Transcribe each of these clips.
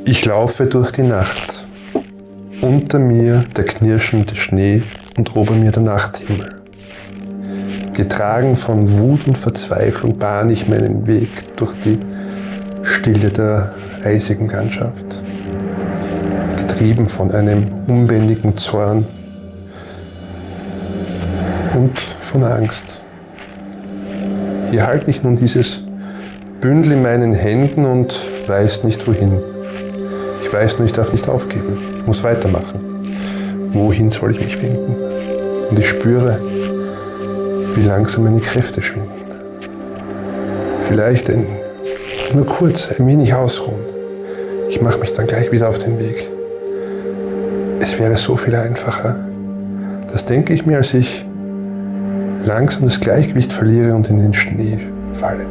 Ich laufe durch die Nacht. Unter mir der knirschende Schnee und ober mir der Nachthimmel. Getragen von Wut und Verzweiflung bahne ich meinen Weg durch die Stille der eisigen Landschaft. Getrieben von einem unbändigen Zorn und von Angst. Hier halte ich nun dieses Bündel in meinen Händen und weiß nicht wohin. Ich weiß nur, ich darf nicht aufgeben. Ich muss weitermachen. Wohin soll ich mich wenden? Und ich spüre, wie langsam meine Kräfte schwinden. Vielleicht nur kurz, ein wenig ausruhen. Ich mache mich dann gleich wieder auf den Weg. Es wäre so viel einfacher. Das denke ich mir, als ich langsam das Gleichgewicht verliere und in den Schnee falle.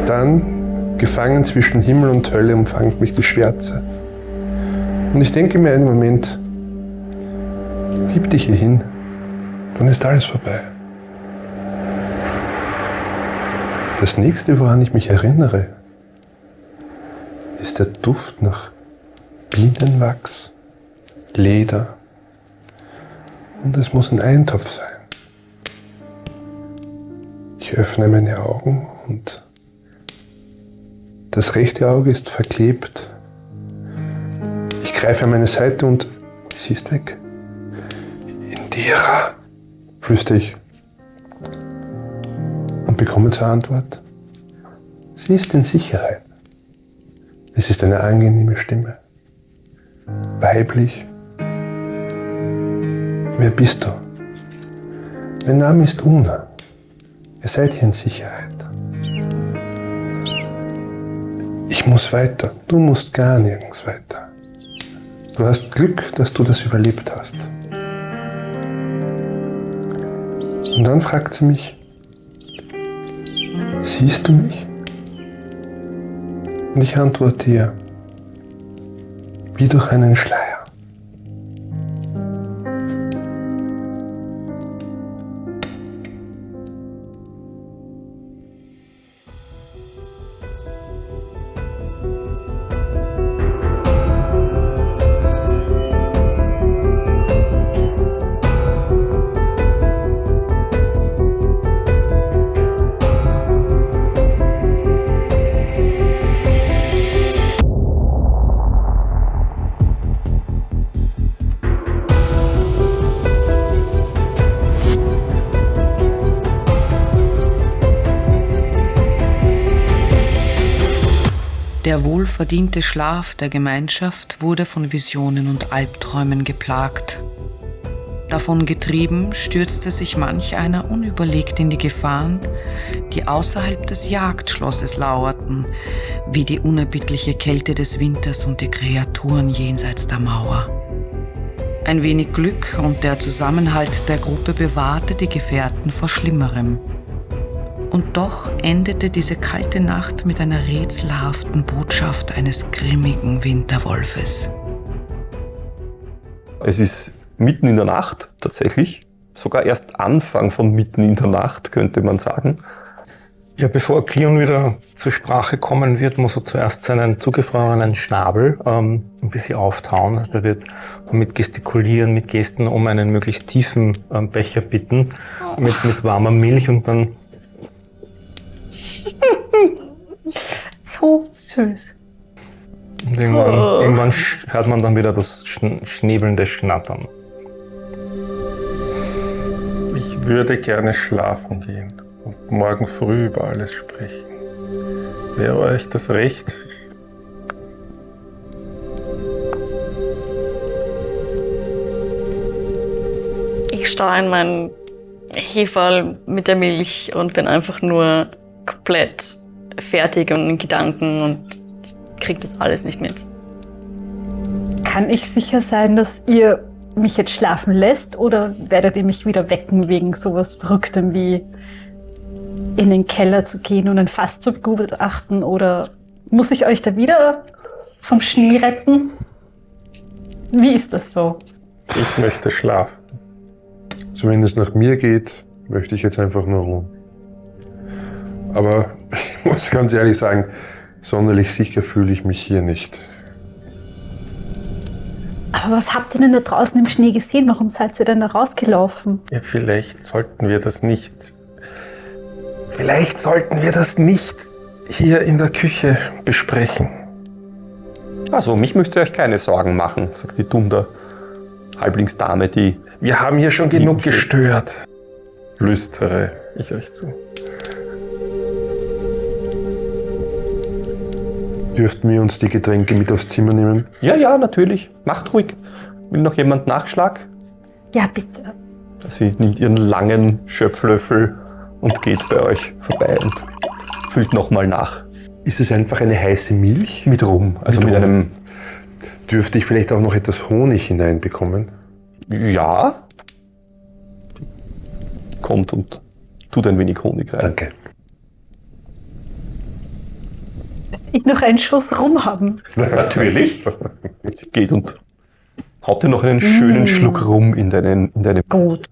Dann, gefangen zwischen Himmel und Hölle, umfängt mich die Schwärze. Und ich denke mir einen Moment, gib dich hier hin, dann ist alles vorbei. Das nächste, woran ich mich erinnere, ist der Duft nach Bienenwachs, Leder und es muss ein Eintopf sein. Ich öffne meine Augen und das rechte Auge ist verklebt. Ich greife an meine Seite und sie ist weg. Indira, flüstere ich und bekomme zur Antwort, sie ist in Sicherheit. Es ist eine angenehme Stimme, weiblich. Wer bist du? Mein Name ist Una. Ihr seid hier in Sicherheit. Ich muss weiter. Du musst gar nirgends weiter. Du hast Glück, dass du das überlebt hast. Und dann fragt sie mich, siehst du mich? Und ich antworte ihr, wie durch einen Schleier. Der wohlverdiente Schlaf der Gemeinschaft wurde von Visionen und Albträumen geplagt. Davon getrieben stürzte sich manch einer unüberlegt in die Gefahren, die außerhalb des Jagdschlosses lauerten, wie die unerbittliche Kälte des Winters und die Kreaturen jenseits der Mauer. Ein wenig Glück und der Zusammenhalt der Gruppe bewahrte die Gefährten vor Schlimmerem. Und doch endete diese kalte Nacht mit einer rätselhaften Botschaft eines grimmigen Winterwolfes. Es ist mitten in der Nacht tatsächlich, sogar erst Anfang von mitten in der Nacht, könnte man sagen. Ja, bevor Cleon wieder zur Sprache kommen wird, muss er zuerst seinen zugefrorenen Schnabel ein bisschen auftauen. Also er wird mit Gestikulieren, mit Gesten um einen möglichst tiefen Becher bitten, mit warmer Milch und dann... So süß. Und irgendwann hört man dann wieder das schnäbelnde Schnattern. Ich würde gerne schlafen gehen und morgen früh über alles sprechen. Wäre euch das recht? Ich starre in meinen Heferl mit der Milch und bin einfach nur komplett fertig und in Gedanken und kriege das alles nicht mit. Kann ich sicher sein, dass ihr mich jetzt schlafen lässt oder werdet ihr mich wieder wecken wegen sowas Verrücktem wie in den Keller zu gehen und ein Fass zu begutachten oder muss ich euch da wieder vom Schnee retten? Wie ist das so? Ich möchte schlafen. So wenn es nach mir geht, möchte ich jetzt einfach nur ruhen. Aber ich muss ganz ehrlich sagen, sonderlich sicher fühle ich mich hier nicht. Aber was habt ihr denn da draußen im Schnee gesehen? Warum seid ihr denn da rausgelaufen? Ja, vielleicht sollten wir das nicht. Vielleicht sollten wir das nicht hier in der Küche besprechen. Also, mich müsst ihr euch keine Sorgen machen, sagt die Dunda. Halblingsdame, die... Wir haben hier schon genug gestört. Flüstere ich euch zu. Dürften wir uns die Getränke mit aufs Zimmer nehmen? Ja, natürlich. Macht ruhig. Will noch jemand Nachschlag? Ja, bitte. Sie nimmt ihren langen Schöpflöffel und geht bei euch vorbei und füllt nochmal nach. Ist es einfach eine heiße Milch? Mit Rum, also mit Rum. einem... Dürfte ich vielleicht auch noch etwas Honig hineinbekommen? Ja. Kommt und tut ein wenig Honig rein. Danke. Ich noch einen Schuss rum haben. Natürlich. Sie geht und haut dir noch einen schönen Schluck Rum in deine... Gut.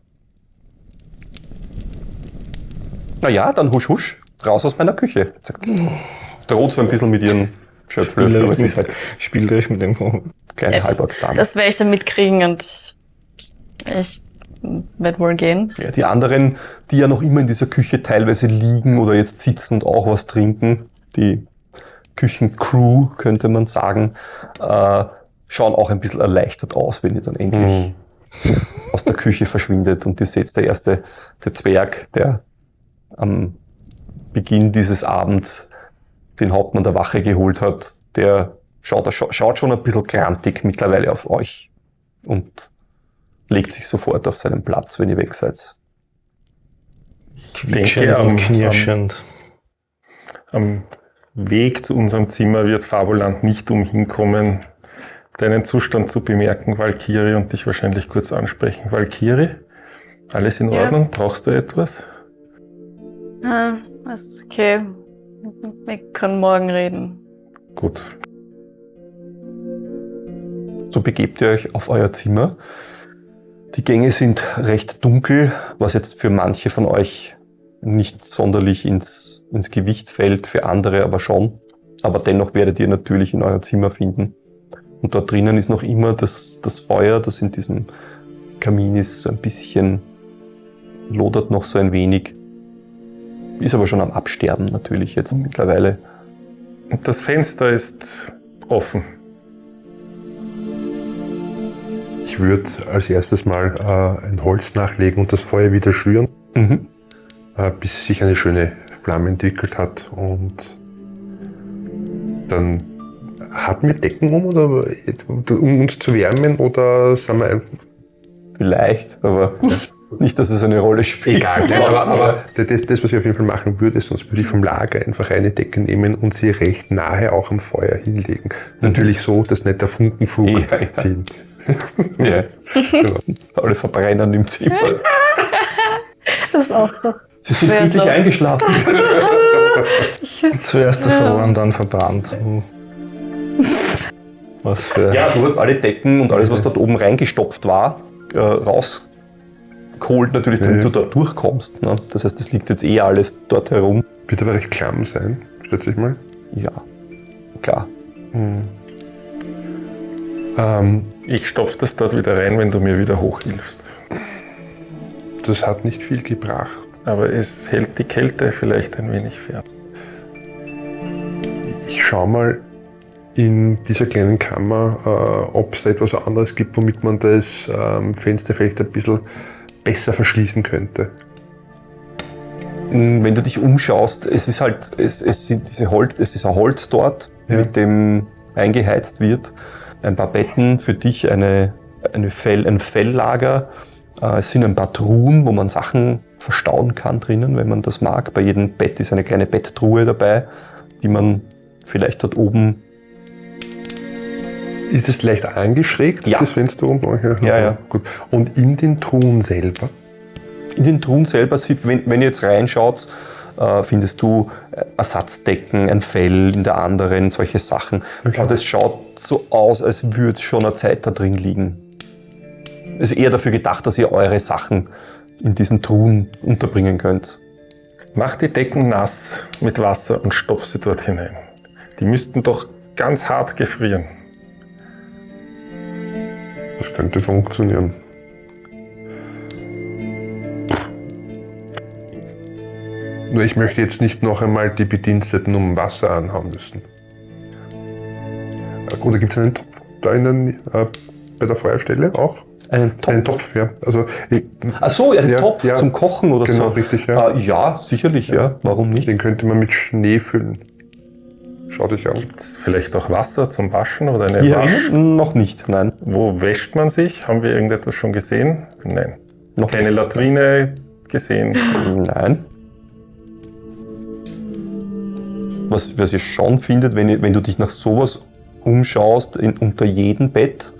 Na ja, dann husch husch, raus aus meiner Küche, sagt sie. Droht so ein bisschen mit ihren Schöpflöffeln, aber es ist halt Spielerisch mit dem kleine Ja, Halbwachsdame. Das werde ich dann mitkriegen und ich werde wohl gehen. Ja, die anderen, die ja noch immer in dieser Küche teilweise liegen oder jetzt sitzen und auch was trinken, die Küchencrew, könnte man sagen, schauen auch ein bisschen erleichtert aus, wenn ihr dann endlich aus der Küche verschwindet. Und ihr seht, der Zwerg, der am Beginn dieses Abends den Hauptmann der Wache geholt hat, der schaut schon ein bisschen grantig mittlerweile auf euch und legt sich sofort auf seinen Platz, wenn ihr weg seid. Ich denke, am Weg zu unserem Zimmer wird Fabuland nicht umhin kommen, deinen Zustand zu bemerken, Valkyrie, und dich wahrscheinlich kurz ansprechen. Valkyrie, alles in Ordnung? Brauchst du etwas? Das ist okay. Wir können morgen reden. Gut. So begebt ihr euch auf euer Zimmer. Die Gänge sind recht dunkel, was jetzt für manche von euch nicht sonderlich ins Gewicht fällt, für andere aber schon. Aber dennoch werdet ihr natürlich in euer Zimmer finden. Und dort drinnen ist noch immer das Feuer, das in diesem Kamin ist, so ein bisschen, lodert noch so ein wenig. Ist aber schon am Absterben natürlich jetzt mittlerweile. Und das Fenster ist offen. Ich würde als erstes mal ein Holz nachlegen und das Feuer wieder schüren, bis sich eine schöne Flamme entwickelt hat. Und dann hatten wir Decken oder um uns zu wärmen, oder sind wir einfach... Vielleicht, aber nicht, dass es eine Rolle spielt. Egal, aber das, was ich auf jeden Fall machen würde, sonst würde ich vom Lager einfach eine Decke nehmen und sie recht nahe auch am Feuer hinlegen. Natürlich so, dass nicht der Funkenflug zieht. Ja. Alle verbrennen im Zimmer. Das ist auch doch. Sie sind friedlich eingeschlafen. Zuerst erfroren, dann verbrannt. Was für... Ja, du hast alle Decken und alles, was dort oben reingestopft war, rausgeholt natürlich, damit du da durchkommst. Ne? Das heißt, es liegt jetzt alles dort herum. Wird aber recht klamm sein, schätze ich mal. Ja, klar. Ich stopfe das dort wieder rein, wenn du mir wieder hochhilfst. Das hat nicht viel gebracht. Aber es hält die Kälte vielleicht ein wenig fern. Ich schaue mal in dieser kleinen Kammer, ob es da etwas anderes gibt, womit man das Fenster vielleicht ein bisschen besser verschließen könnte. Wenn du dich umschaust, es ist halt, es ist ein Holz dort, mit dem eingeheizt wird. Ein paar Betten für dich, ein Felllager. Es sind ein paar Truhen, wo man Sachen verstauen kann drinnen, wenn man das mag. Bei jedem Bett ist eine kleine Betttruhe dabei, die man vielleicht dort oben... Ist es leicht angeschrägt, Ja. das Fenster oben? Ja. Gut. Und in den Truhen selber? In den Truhen selber, wenn ihr jetzt reinschaut, findest du Ersatzdecken, ein Fell in der anderen, solche Sachen. Okay. Aber das schaut so aus, als würde schon eine Zeit da drin liegen. Es ist eher dafür gedacht, dass ihr eure Sachen in diesen Truhen unterbringen könnt. Mach die Decken nass mit Wasser und stopf sie dort hinein. Die müssten doch ganz hart gefrieren. Das könnte funktionieren. Nur ich möchte jetzt nicht noch einmal die Bediensteten um Wasser anhauen müssen. Oder gibt es einen Topf da bei der Feuerstelle auch? Einen Topf? Einen Topf, ja. Also, Ach so, einen ja, Topf ja, zum Kochen oder genau, so. richtig, ja. Ja, sicherlich, ja. Warum nicht? Den könnte man mit Schnee füllen. Schau dich an. Gibt's vielleicht auch Wasser zum Waschen oder eine Hier Wasch? noch nicht, nein. Wo wäscht man sich? Haben wir irgendetwas schon gesehen? Nein. Noch Keine nicht. Latrine gesehen? Nein. Was ihr schon findet, wenn du dich nach sowas umschaust, unter jedem Bett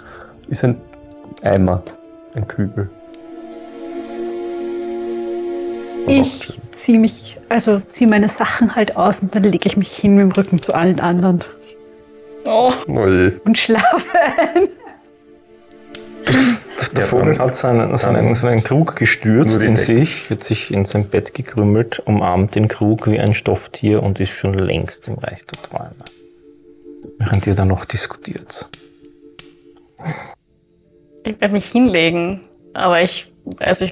ist ein Eimer, ein Kübel. Ich ziehe meine Sachen halt aus und dann lege ich mich hin mit dem Rücken zu allen anderen Oh, Oh je. und schlafe ein. Der Vogel hat seinen Krug gestürzt Nur die in Decke. sich, hat sich in sein Bett gekrümmelt, umarmt den Krug wie ein Stofftier und ist schon längst im Reich der Träume. Während ihr dann noch diskutiert. ich werde mich hinlegen, aber ich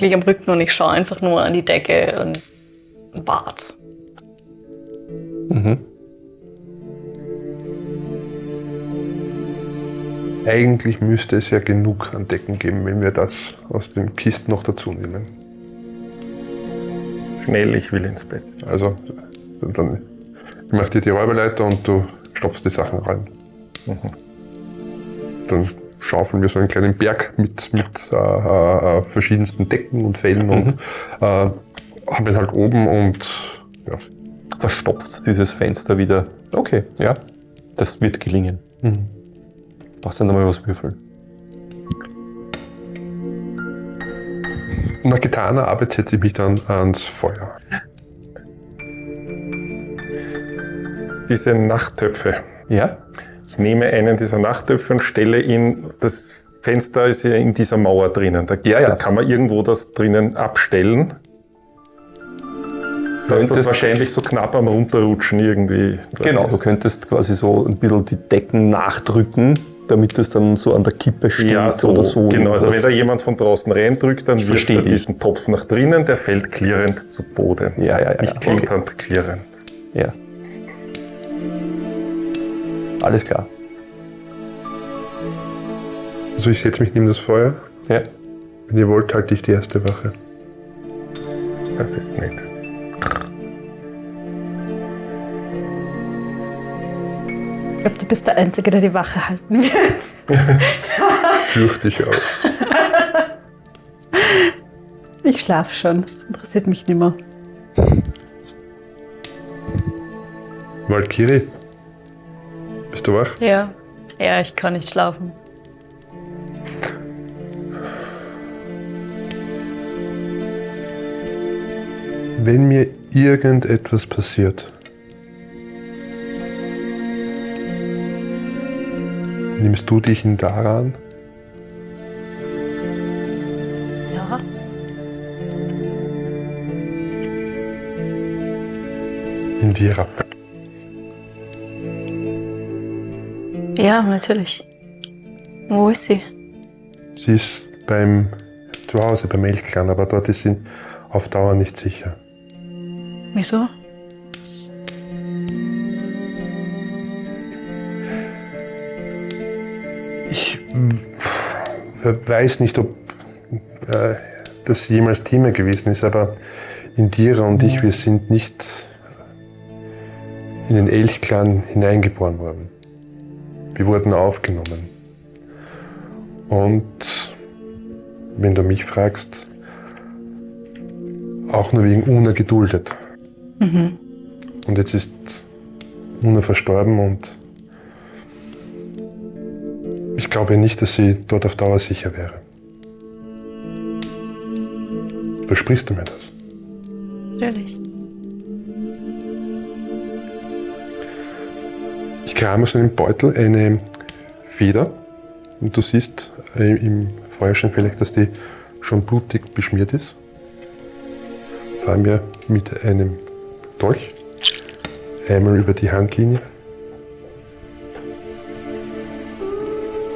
liege am Rücken und ich schaue einfach nur an die Decke und warte. Mhm. Eigentlich müsste es ja genug an Decken geben, wenn wir das aus den Kisten noch dazu nehmen. Schnell, ich will ins Bett. Also, dann ich mach dir die Räuberleiter und du stopfst die Sachen rein. Dann schaufeln wir so einen kleinen Berg mit verschiedensten Decken und Fellen und haben ihn halt oben und ja. Verstopft dieses Fenster wieder. Okay, ja. Das wird gelingen. Brauchst du dann mal was würfeln. Nach getaner Arbeit setze ich mich dann ans Feuer. Diese Nachttöpfe. Ja? Ich nehme einen dieser Nachttöpfe und stelle ihn, das Fenster ist ja in dieser Mauer drinnen. Da kann man irgendwo das drinnen abstellen. Da ist das wahrscheinlich so knapp am Runterrutschen irgendwie. Genau, du könntest quasi so ein bisschen die Decken nachdrücken, damit es dann so an der Kippe steht Ja, so, oder so. genau. Also wenn irgendwas. da jemand von draußen reindrückt, dann Ich wirft verstehe er dich. diesen Topf nach drinnen, der fällt klirrend zu Boden. Ja, Nicht okay. klirrend, klirrend. Ja. Alles klar. Also ich setze mich neben das Feuer. Ja. Wenn ihr wollt, halte ich die erste Wache. Das ist nett. Ich glaube, du bist der Einzige, der die Wache halten wird. Fürchte ich auch. Ich schlafe schon. Das interessiert mich nicht mehr. Valkyrie, bist du wach? Ja. Ja, ich kann nicht schlafen. Wenn mir irgendetwas passiert, nimmst du dich in daran? Ja. In Vira. Ja, natürlich. Wo ist sie? Sie ist zu Hause beim Elchclan, aber dort ist sie auf Dauer nicht sicher. Wieso? Ich weiß nicht, ob das jemals Thema gewesen ist, aber Indira und ich, wir sind nicht in den Elchclan hineingeboren worden. Wir wurden aufgenommen. Und wenn du mich fragst, auch nur wegen Una geduldet. Und jetzt ist Una verstorben und ich glaube nicht, dass sie dort auf Dauer sicher wäre. Versprichst du mir das? Natürlich. Ich krame aus einem Beutel eine Feder und du siehst im Feuerschein vielleicht, dass die schon blutig beschmiert ist. Vor allem ja mit einem Dolch. Einmal über die Handlinie.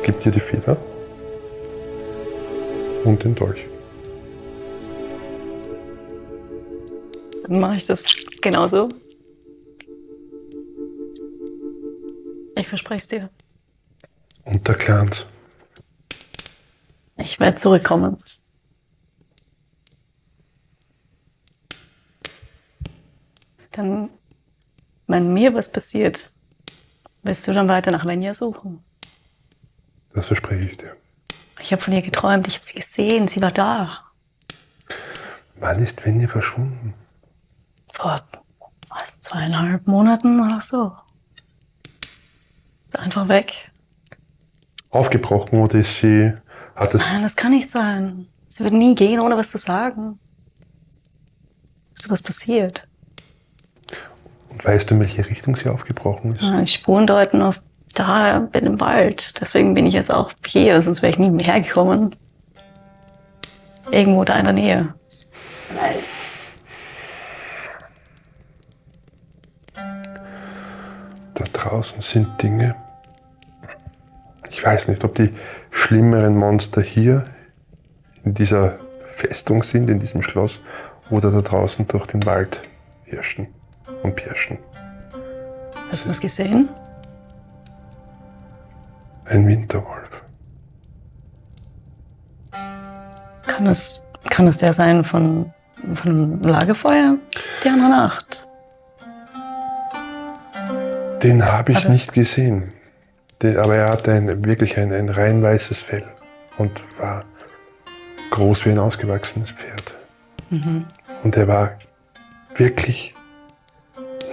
Gib dir die Feder und den Dolch. Dann mache ich das genauso. Ich verspreche es dir. Und der Clans. Ich werde zurückkommen. Dann, wenn mir was passiert, wirst du dann weiter nach Venja suchen. Das verspreche ich dir. Ich habe von ihr geträumt, ich habe sie gesehen, sie war da. Wann ist Venja verschwunden? Vor 2,5 Monaten oder so. Ist einfach weg. Aufgebrochen oder ist sie... Hat es... Nein, das kann nicht sein. Sie wird nie gehen, ohne was zu sagen. Ist sowas passiert? Und weißt du, in welche Richtung sie aufgebrochen ist? Ja, die Spuren deuten auf da in dem Wald. Deswegen bin ich jetzt auch hier, sonst wäre ich nie mehr hergekommen. Irgendwo da in der Nähe. Da draußen sind Dinge. Ich weiß nicht, ob die schlimmeren Monster hier in dieser Festung sind, in diesem Schloss, oder da draußen durch den Wald hirschen und pirschen. Hast du was gesehen? Ein Winterwolf. Kann es der sein von dem Lagerfeuer die andere Nacht? Den habe ich War das- nicht gesehen. Aber er hatte wirklich ein rein weißes Fell und war groß wie ein ausgewachsenes Pferd. Und er war wirklich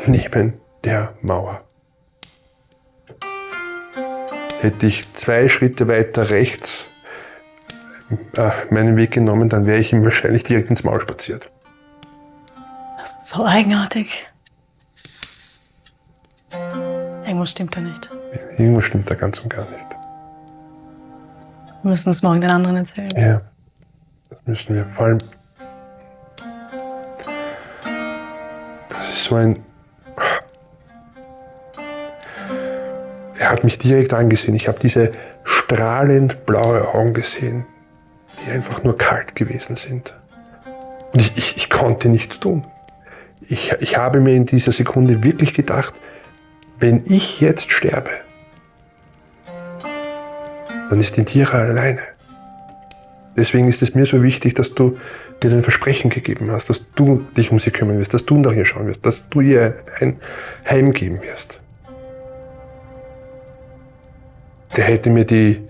neben der Mauer. Hätte ich 2 Schritte weiter rechts meinen Weg genommen, dann wäre ich ihm wahrscheinlich direkt ins Maul spaziert. Das ist so eigenartig. Irgendwas stimmt da nicht. Irgendwas stimmt da ganz und gar nicht. Wir müssen es morgen den anderen erzählen. Ja, das müssen wir. Vor allem, das ist so ein... Er hat mich direkt angesehen. Ich habe diese strahlend blaue Augen gesehen, die einfach nur kalt gewesen sind. Und ich konnte nichts tun. Ich habe mir in dieser Sekunde wirklich gedacht, wenn ich jetzt sterbe, dann ist die Tiere alleine. Deswegen ist es mir so wichtig, dass du dir ein Versprechen gegeben hast, dass du dich um sie kümmern wirst, dass du nach ihr schauen wirst, dass du ihr ein Heim geben wirst. Der hätte mir die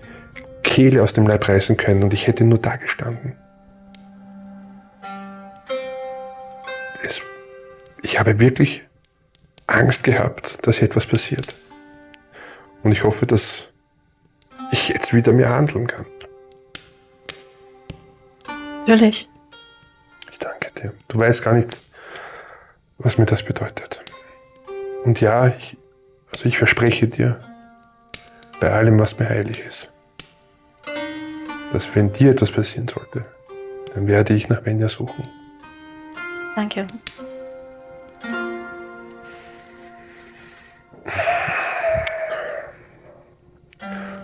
Kehle aus dem Leib reißen können und ich hätte nur da gestanden. Ich habe wirklich Angst gehabt, dass hier etwas passiert. Und ich hoffe, dass ich jetzt wieder mehr handeln kann. Natürlich. Ich danke dir. Du weißt gar nicht, was mir das bedeutet. Und ja, ich verspreche dir, bei allem, was mir heilig ist, dass wenn dir etwas passieren sollte, dann werde ich nach Venja suchen. Danke.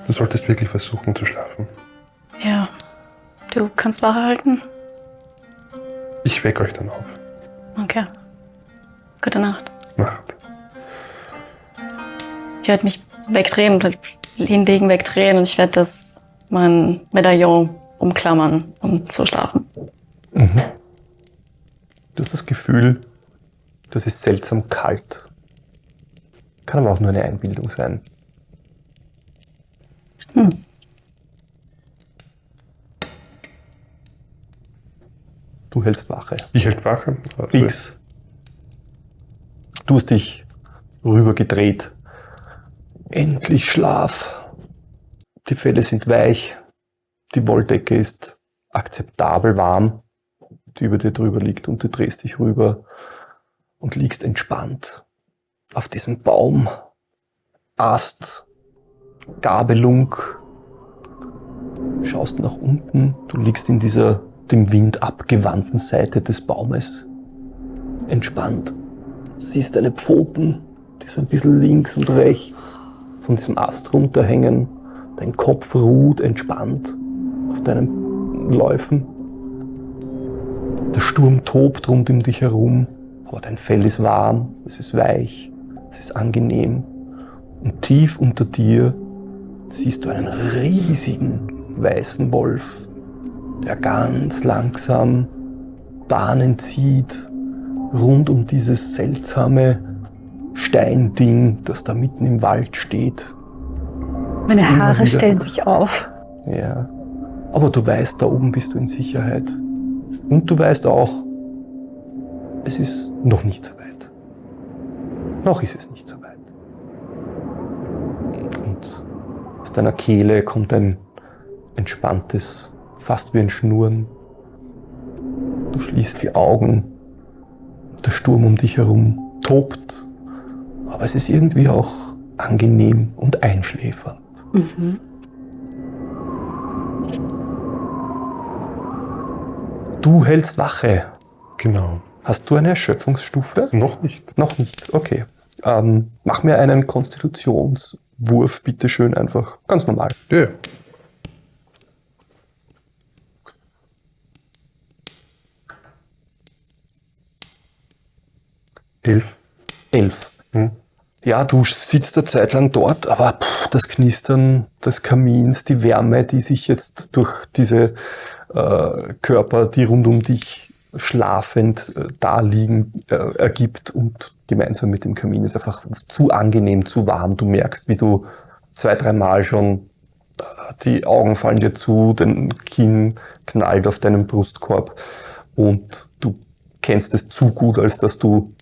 Du solltest wirklich versuchen zu schlafen. Ja. Du kannst Wache halten? Ich wecke euch dann auf. Okay. Gute Nacht. Nacht. Ich werde mich wegdrehen und hinlegen, wegdrehen und ich werde mein Medaillon umklammern, um zu schlafen. Du hast das Gefühl, das ist seltsam kalt. Kann aber auch nur eine Einbildung sein. Du hältst Wache. Ich hält Wache. Also, Bix. Du hast dich rübergedreht. Endlich Schlaf. Die Felle sind weich. Die Wolldecke ist akzeptabel warm, die über dir drüber liegt, und du drehst dich rüber und liegst entspannt auf diesem Baum, Ast, Gabelung. Schaust nach unten, du liegst in dieser dem Wind abgewandten Seite des Baumes, entspannt siehst deine Pfoten, die so ein bisschen links und rechts von diesem Ast runterhängen. Dein Kopf ruht entspannt auf deinen Läufen. Der Sturm tobt rund um dich herum, aber dein Fell ist warm, es ist weich, es ist angenehm. Und tief unter dir siehst du einen riesigen weißen Wolf, der ganz langsam Bahnen zieht rund um dieses seltsame Steinding, das da mitten im Wald steht. Meine Immer Haare wieder. stellen sich auf. Ja, aber du weißt, da oben bist du in Sicherheit. Und du weißt auch, es ist noch nicht so weit. Noch ist es nicht so weit. Und aus deiner Kehle kommt ein entspanntes, fast wie ein Schnurren. Du schließt die Augen. Der Sturm um dich herum tobt. Aber es ist irgendwie auch angenehm und einschläfernd. Mhm. Du hältst Wache. Genau. Hast du eine Erschöpfungsstufe? Noch nicht. Noch nicht, okay. Mach mir einen Konstitutionswurf, bitteschön, einfach ganz normal. Ja. Elf. 11. Hm. Ja, du sitzt eine Zeit lang dort, aber das Knistern des Kamins, die Wärme, die sich jetzt durch diese Körper, die rund um dich schlafend da liegen, ergibt und gemeinsam mit dem Kamin ist einfach zu angenehm, zu warm. Du merkst, wie du 2-3 Mal schon die Augen fallen dir zu, dein Kinn knallt auf deinen Brustkorb und du kennst es zu gut, als dass du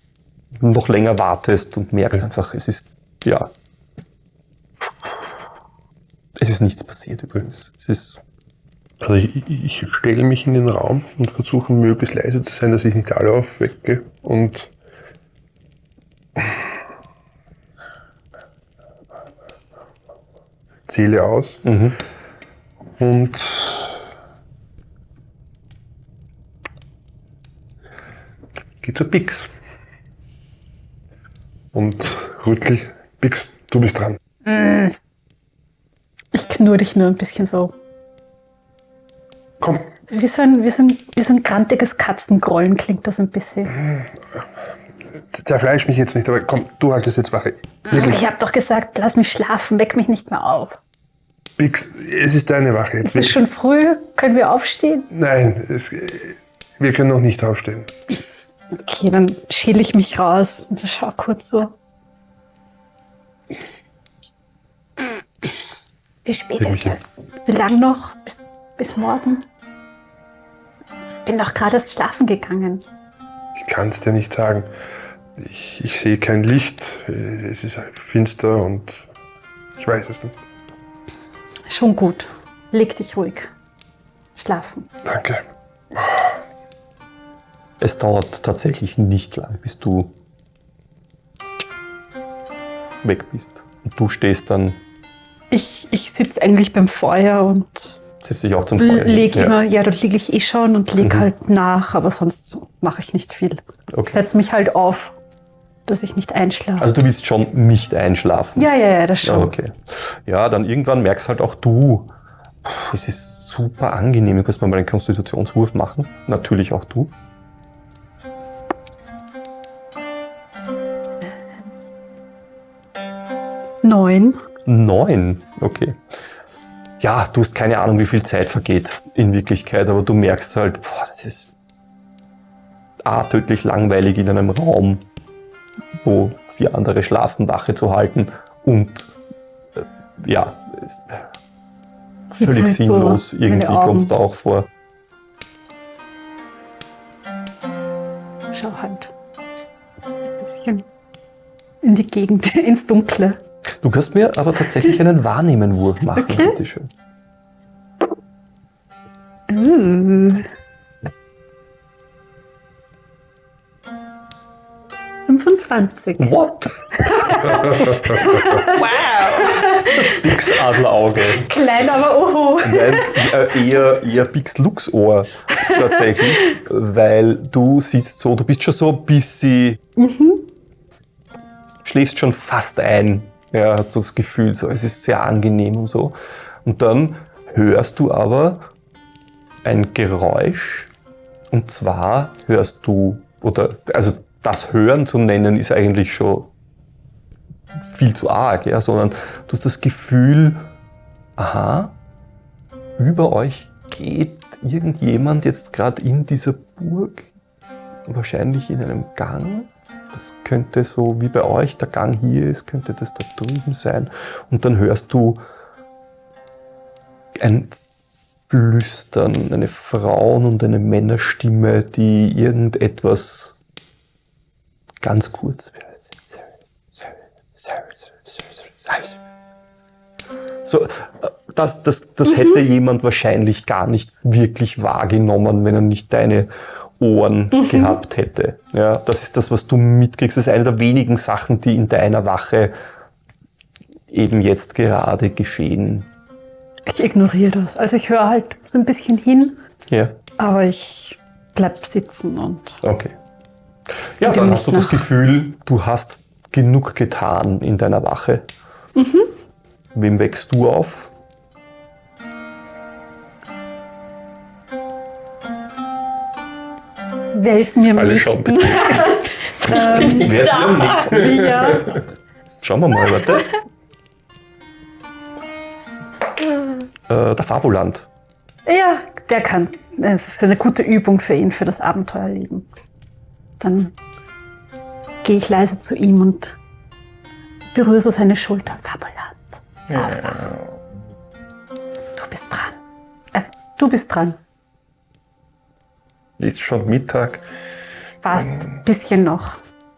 noch länger wartest und merkst einfach, es ist, ja, es ist nichts passiert übrigens. Es ist, Also ich stelle mich in den Raum und versuche möglichst leise zu sein, dass ich nicht alle aufwecke und zähle aus und gehe zur Pix und rüttel, Pix, du bist dran. Ich knurr dich nur ein bisschen so. Komm, Wie so ein grantiges Katzengrollen klingt das ein bisschen. zerfleisch mich jetzt nicht, aber komm, du haltest jetzt Wache. Wirklich, Ich habe doch gesagt, lass mich schlafen, weck mich nicht mehr auf. Pix, es ist deine Wache jetzt. Ist es schon früh? Können wir aufstehen? Nein, wir können noch nicht aufstehen. Okay, dann schäle ich mich raus und schau kurz so. Wie spät ist es? Wie lang noch? Bis morgen? Bin doch gerade erst schlafen gegangen. Ich kann es dir nicht sagen. Ich sehe kein Licht. Es ist finster und ich weiß es nicht. Schon gut. Leg dich ruhig. Schlafen. Danke. es dauert tatsächlich nicht lang, bis du weg bist. Und du stehst dann, Ich sitze eigentlich beim Feuer und setzt dich auch zum Feuer hin. leg immer, ja, dort liege ich eh schon und leg halt nach, aber sonst mache ich nicht viel. Okay. Ich setze mich halt auf, dass ich nicht einschlafe. Also du willst schon nicht einschlafen. Ja, das schon. Okay. Ja, dann irgendwann merkst halt auch du, es ist super angenehm. Du kannst mal einen Konstitutionswurf machen. Natürlich auch du. Neun. 9, okay. Ja, du hast keine Ahnung, wie viel Zeit vergeht in Wirklichkeit, aber du merkst halt, boah, das ist tödlich langweilig in einem Raum, wo 4 andere schlafen, Wache zu halten und völlig Jetzt halt so sinnlos. Irgendwie meine Augen. kommst du auch vor. Schau halt. Ein bisschen in die Gegend, ins Dunkle. Du kannst mir aber tatsächlich einen Wahrnehmenwurf machen, Okay. bitteschön. 25. What? Bix Adlerauge. Klein, aber oho. Nein, eher Bix Luchsohr tatsächlich, weil du sitzt so, du bist schon so ein bisschen schläfst schon fast ein. Ja, hast du das Gefühl, so, es ist sehr angenehm und so. Und dann hörst du aber ein Geräusch. Und zwar hörst du, also das Hören zu nennen, ist eigentlich schon viel zu arg, ja, sondern du hast das Gefühl, aha, über euch geht irgendjemand jetzt gerade in dieser Burg, wahrscheinlich in einem Gang. Das könnte so wie bei euch der Gang hier ist, könnte das da drüben sein. Und dann hörst du ein Flüstern, eine Frauen- und eine Männerstimme, die irgendetwas ganz kurz. So, das hätte jemand wahrscheinlich gar nicht wirklich wahrgenommen, wenn er nicht deine Ohren gehabt hätte. Ja, das ist das, was du mitkriegst. Das ist eine der wenigen Sachen, die in deiner Wache eben jetzt gerade geschehen. Ich ignoriere das. Also ich höre halt so ein bisschen hin, Ja, aber ich bleib sitzen und okay. Ja, Geht ihm dann nicht hast du das nach. Gefühl, du hast genug getan in deiner Wache. Wem wächst du auf? wer ist mir am Alle liebsten? schauen bitte. Wer dir am nächsten ist? Ja. Schauen wir mal, warte. Der Fabuland. Ja, der kann. Es ist eine gute Übung für ihn, für das Abenteuerleben. Dann gehe ich leise zu ihm und berühre so seine Schulter. Fabuland. Aufwach. Du bist dran. Du bist dran. Ist schon Mittag. Fast. Bisschen noch.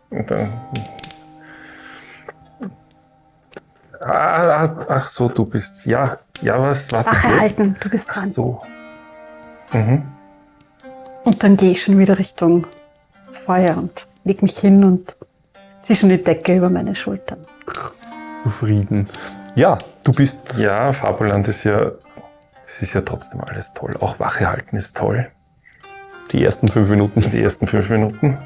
Und dann. Ach so, du bist. Ja, was ist Wache los? halten. Du bist Ach dran. so. Und dann gehe ich schon wieder Richtung Feuer und leg mich hin und ziehe schon die Decke über meine Schultern. Zufrieden. Ja, du bist. Ja, Fabuland ist ja. Es ist ja trotzdem alles toll. Auch Wache halten ist toll. Die ersten 5 Minuten. Die ersten 5 Minuten.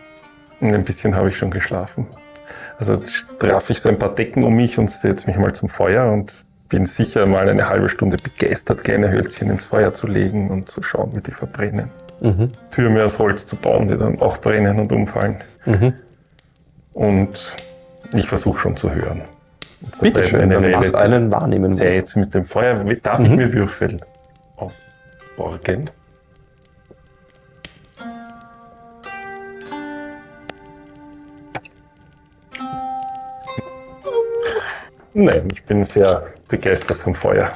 Und ein bisschen habe ich schon geschlafen. Also traf ich so ein paar Decken um mich und setze mich mal zum Feuer und bin sicher mal eine halbe Stunde begeistert, kleine Hölzchen ins Feuer zu legen und zu schauen, wie die verbrennen. Türme aus Holz zu bauen, die dann auch brennen und umfallen. Und ich versuche schon zu hören. Bitte schön, Eine dann mach relativ einen Wahrnehmen. Zeit mit dem Feuer. Darf ich mir Würfel ausborgen? Nein, ich bin sehr begeistert vom Feuer.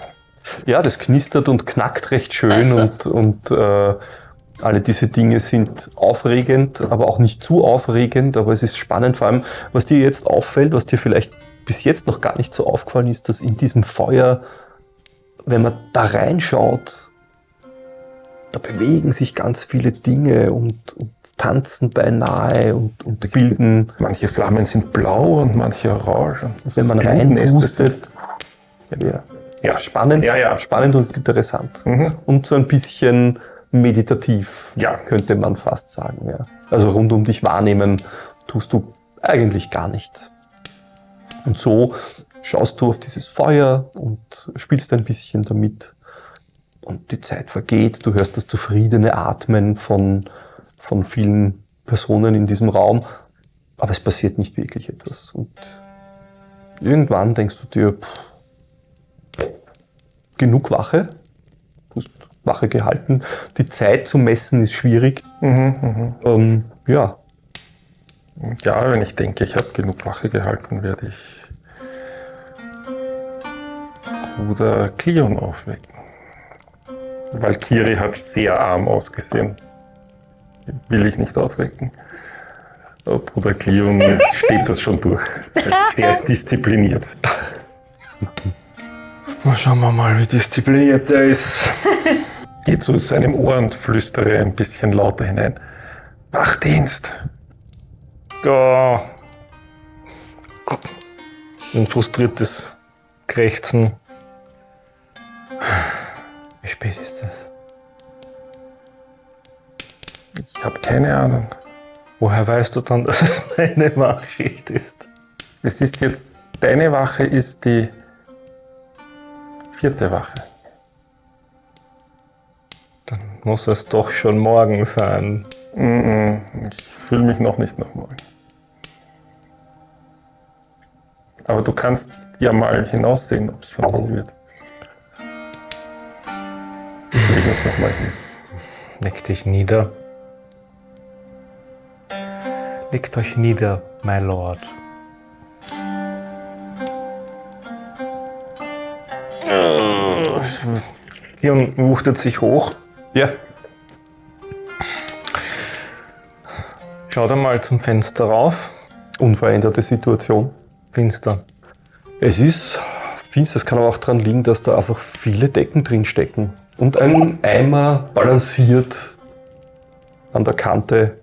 Ja, das knistert und knackt recht schön und alle diese Dinge sind aufregend, aber auch nicht zu aufregend, aber es ist spannend, vor allem, was dir jetzt auffällt, was dir vielleicht bis jetzt noch gar nicht so aufgefallen ist, dass in diesem Feuer, wenn man da reinschaut, da bewegen sich ganz viele Dinge und tanzen beinahe und bilden, Manche Flammen sind blau und manche orange. Und wenn man Blüten ist es. reinpustet, ja, Ja. spannend, Ja. spannend und interessant. Mhm. Und so ein bisschen meditativ, Ja. könnte man fast sagen. Ja. Also rund um dich wahrnehmen tust du eigentlich gar nichts. Und so schaust du auf dieses Feuer und spielst ein bisschen damit. Und die Zeit vergeht, du hörst das zufriedene Atmen von vielen Personen in diesem Raum, aber es passiert nicht wirklich etwas. Und irgendwann denkst du dir, genug Wache, du hast Wache gehalten, die Zeit zu messen ist schwierig. Ja, Ja, wenn ich denke, ich habe genug Wache gehalten, werde ich Bruder Cleon aufwecken. Valkyrie hat sehr arm ausgesehen. Will ich nicht aufwecken. Aber Bruder Cleon steht das schon durch. Der ist diszipliniert. Schauen wir mal, wie diszipliniert der ist. Geh zu seinem Ohr und flüstere ein bisschen lauter hinein. Wachdienst! Oh. Ein frustriertes Krächzen. Wie spät ist es? Ich habe keine Ahnung. Woher weißt du dann, dass es meine Wachschicht ist? Es ist jetzt, deine Wache ist die 4. Wache. Dann muss es doch schon morgen sein. Ich fühle mich noch nicht nach morgen. Aber du kannst ja mal hinaussehen, ob es schon hell wird. Ich lege mich nochmal hin. Leg dich nieder. Legt euch nieder, my lord. Leon wuchtet sich hoch. Ja. Schaut einmal zum Fenster rauf. Unveränderte Situation. Finster. Es ist finster, es kann aber auch daran liegen, dass da einfach viele Decken drin stecken. Und ein Eimer balanciert an der Kante.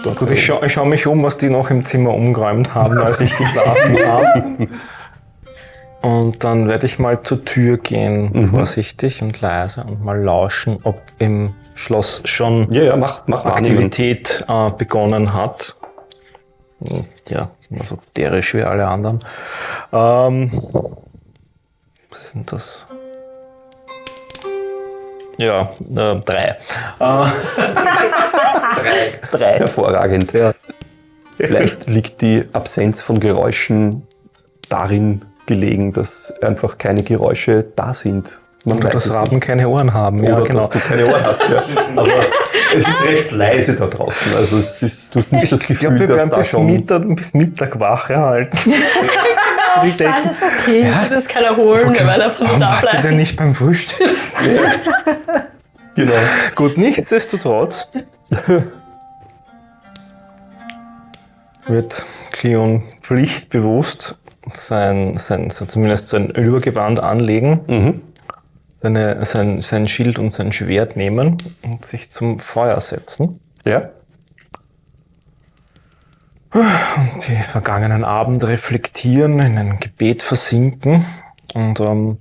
Dort Gut, ich schau mich um, was die noch im Zimmer umgeräumt haben, als ich geschlafen habe. Und dann werde ich mal zur Tür gehen, vorsichtig und leise, und mal lauschen, ob im Schloss schon Ja, mach Aktivität begonnen hat. Ja, also derisch wie alle anderen. Was sind das? Ja, 3. 3. Hervorragend. Ja. Vielleicht liegt die Absenz von Geräuschen darin gelegen, dass einfach keine Geräusche da sind. Man Oder weiß dass es Raben nicht. keine Ohren haben. Oder Ja, genau. dass du keine Ohren hast. Ja. Aber es ist recht leise da draußen. Also es ist, du hast nicht das Ich Gefühl, glaube, wir dass werden da schon... bis Mittag wach erhalten. Die Ist denken, alles okay? Das ist keiner holen, wir werden einfach nur warum da macht ihr denn bleiben. nicht beim Frühstück? Genau. Gut, nichtsdestotrotz wird Cleon pflichtbewusst zumindest sein Übergewand anlegen, sein Schild und sein Schwert nehmen und sich zum Feuer setzen. Ja. Und die vergangenen Abende reflektieren, in ein Gebet versinken und in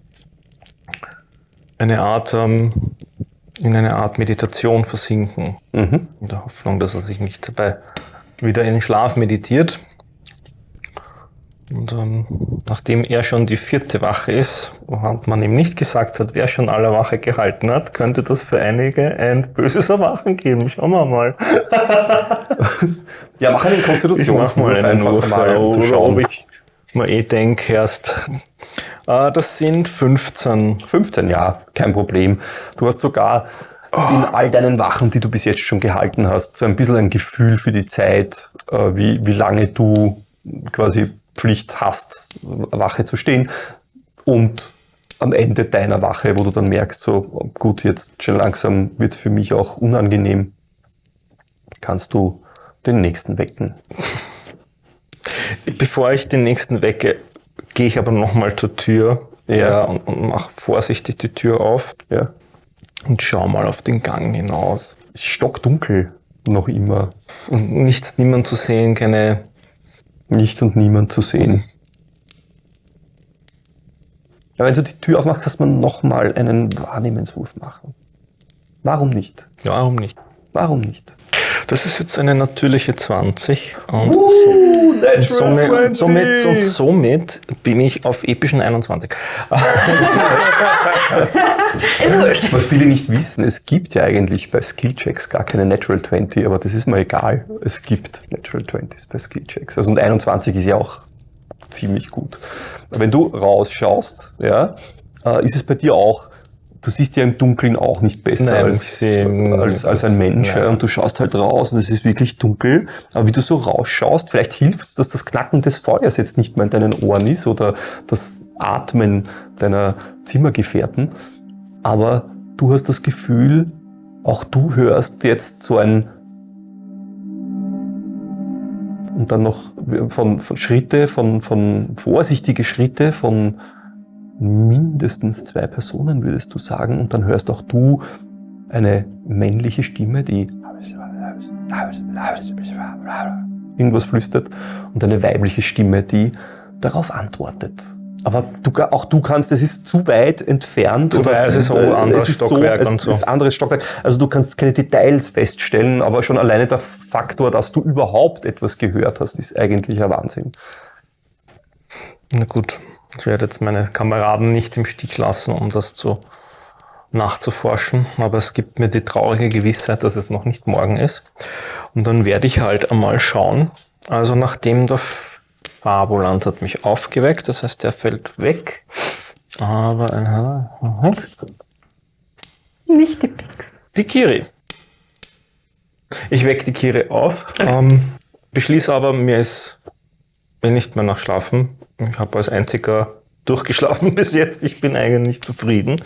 eine Art Meditation versinken. In der Hoffnung, dass er sich nicht dabei wieder in den Schlaf meditiert. Und nachdem er schon die 4. Wache ist und man ihm nicht gesagt hat, wer schon alle Wache gehalten hat, könnte das für einige ein böses Erwachen geben. Schauen wir mal. Ja, mach einen Konstitutionswurf einfach mal, um zu oder schauen. ob ich mir denke erst. Das sind 15. 15, ja, kein Problem. Du hast sogar in all deinen Wachen, die du bis jetzt schon gehalten hast, so ein bisschen ein Gefühl für die Zeit, wie lange du quasi Pflicht hast, Wache zu stehen. Und am Ende deiner Wache, wo du dann merkst, so gut, jetzt schon langsam wird es für mich auch unangenehm, kannst du den nächsten wecken. Bevor ich den nächsten wecke, gehe ich aber nochmal zur Tür und mache vorsichtig die Tür auf Ja. und schau mal auf den Gang hinaus. Es ist stockdunkel noch immer. Und niemand zu sehen, keine... Nichts und niemand zu sehen. Ja, wenn du die Tür aufmachst, kannst man nochmal einen Wahrnehmenswurf machen. Warum nicht? Ja, warum nicht? Warum nicht? Das ist jetzt eine natürliche 20 und Natural somit bin ich auf epischen 21. Ist wurscht. Was viele nicht wissen, es gibt ja eigentlich bei Skillchecks gar keine Natural 20, aber das ist mir egal. Es gibt Natural 20s bei Skillchecks. Also und 21 ist ja auch ziemlich gut. Wenn du rausschaust, ja, ist es bei dir auch, du siehst ja im Dunkeln auch nicht besser Nein, als ein Mensch. Nein. Ja, und du schaust halt raus und es ist wirklich dunkel. Aber wie du so rausschaust, vielleicht hilft es, dass das Knacken des Feuers jetzt nicht mehr in deinen Ohren ist oder das Atmen deiner Zimmergefährten. Aber du hast das Gefühl, auch du hörst jetzt so ein und dann noch von Schritte, von vorsichtige Schritte von mindestens 2 Personen, würdest du sagen. Und dann hörst auch du eine männliche Stimme, die irgendwas flüstert und eine weibliche Stimme, die darauf antwortet. Aber auch du kannst, es ist zu weit entfernt. Es ist so ein anderes Stockwerk und so. Es ist ein anderes Stockwerk. Also du kannst keine Details feststellen, aber schon alleine der Faktor, dass du überhaupt etwas gehört hast, ist eigentlich ein Wahnsinn. Na gut, ich werde jetzt meine Kameraden nicht im Stich lassen, um das nachzuforschen, aber es gibt mir die traurige Gewissheit, dass es noch nicht morgen ist. Und dann werde ich halt einmal schauen. Also nachdem der Fabulant hat mich aufgeweckt, das heißt, der fällt weg. Aber Nicht die Pix. die Kiri. Ich wecke die Kiri auf, beschließe aber, will nicht mehr nachschlafen. Ich habe als einziger durchgeschlafen bis jetzt. Ich bin eigentlich nicht zufrieden.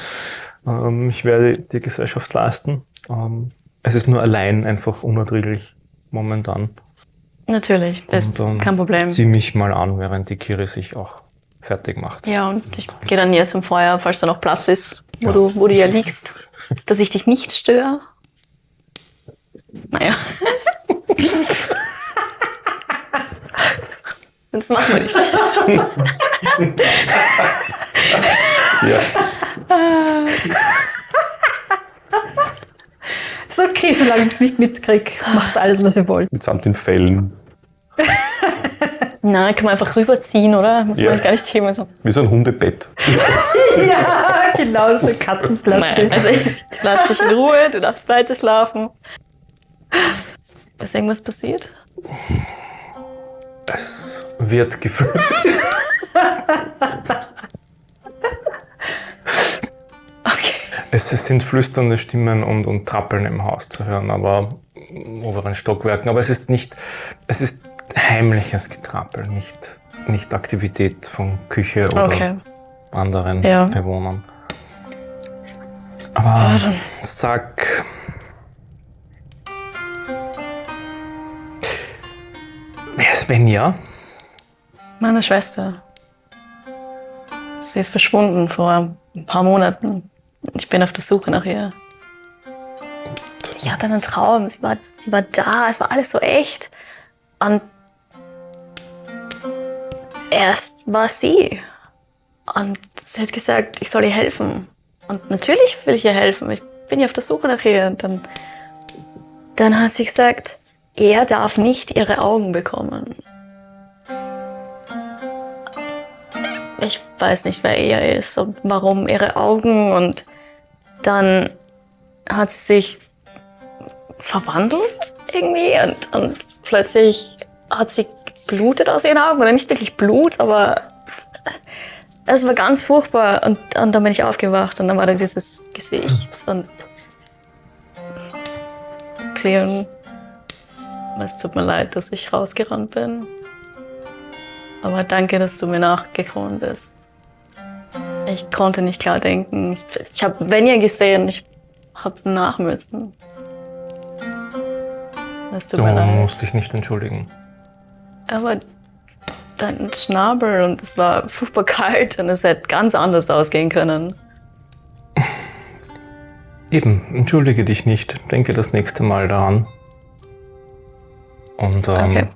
Ich werde dir Gesellschaft leisten. Es ist nur allein einfach unerträglich momentan. Natürlich, ist kein Problem. Zieh mich mal an, während die Kiri sich auch fertig macht. Ja, und ich gehe dann hier zum Feuer, falls da noch Platz ist, wo du ja liegst, dass ich dich nicht störe. Naja. Das machen wir nicht. Ja. Ist okay, solange ich es nicht mitkriege, macht's alles, was ihr wollt. Mitsamt den Fällen. Nein, kann man einfach rüberziehen, oder? Muss man gar nicht Thema so. Wie so ein Hundebett. Ja, genau, so ein Katzenplatz. Nein, also ich lass dich in Ruhe, du darfst weiter schlafen. Ist irgendwas passiert? Es wird geflüstert. Okay. Es sind flüsternde Stimmen und Trappeln im Haus zu hören, aber in oberen Stockwerken. Aber es ist heimliches Getrappel, nicht Aktivität von Küche oder anderen Bewohnern. Aber sag, wer ist Svenja? Meine Schwester. Sie ist verschwunden vor ein paar Monaten. Ich bin auf der Suche nach ihr. Ich hatte einen Traum. Sie war da. Es war alles so echt. Und erst war sie. Und sie hat gesagt, ich soll ihr helfen. Und natürlich will ich ihr helfen. Ich bin ja auf der Suche nach ihr. Und dann hat sie gesagt, er darf nicht ihre Augen bekommen. Ich weiß nicht, wer er ist und warum ihre Augen. Und dann hat sie sich verwandelt irgendwie und plötzlich hat sie geblutet aus ihren Augen. Oder nicht wirklich Blut, aber es war ganz furchtbar. Und dann bin ich aufgewacht und dann war da dieses Gesicht. Und Cleon, es tut mir leid, dass ich rausgerannt bin. Aber danke, dass du mir nachgekommen bist. Ich konnte nicht klar denken. Ich habe Venja gesehen, ich habe nach müssen. Es tut mir leid. Du musst dich nicht entschuldigen. Aber dein Schnabel und es war furchtbar kalt und es hätte ganz anders ausgehen können. Eben, entschuldige dich nicht. Denke das nächste Mal daran. Und Okay.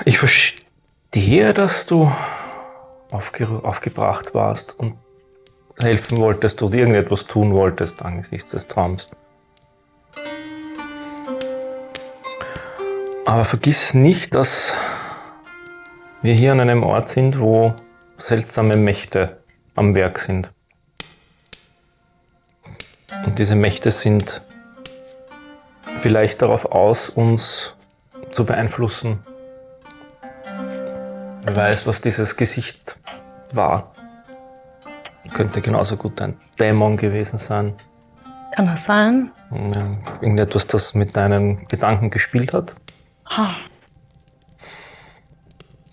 Ich verstehe, dass du aufgebracht warst und helfen wolltest oder irgendetwas tun wolltest angesichts des Traums. Aber vergiss nicht, dass wir hier an einem Ort sind, wo seltsame Mächte am Werk sind. Und diese Mächte sind vielleicht darauf aus, uns zu beeinflussen. Wer weiß, was dieses Gesicht war. Könnte genauso gut ein Dämon gewesen sein. Kann das sein? Irgendetwas, das mit deinen Gedanken gespielt hat.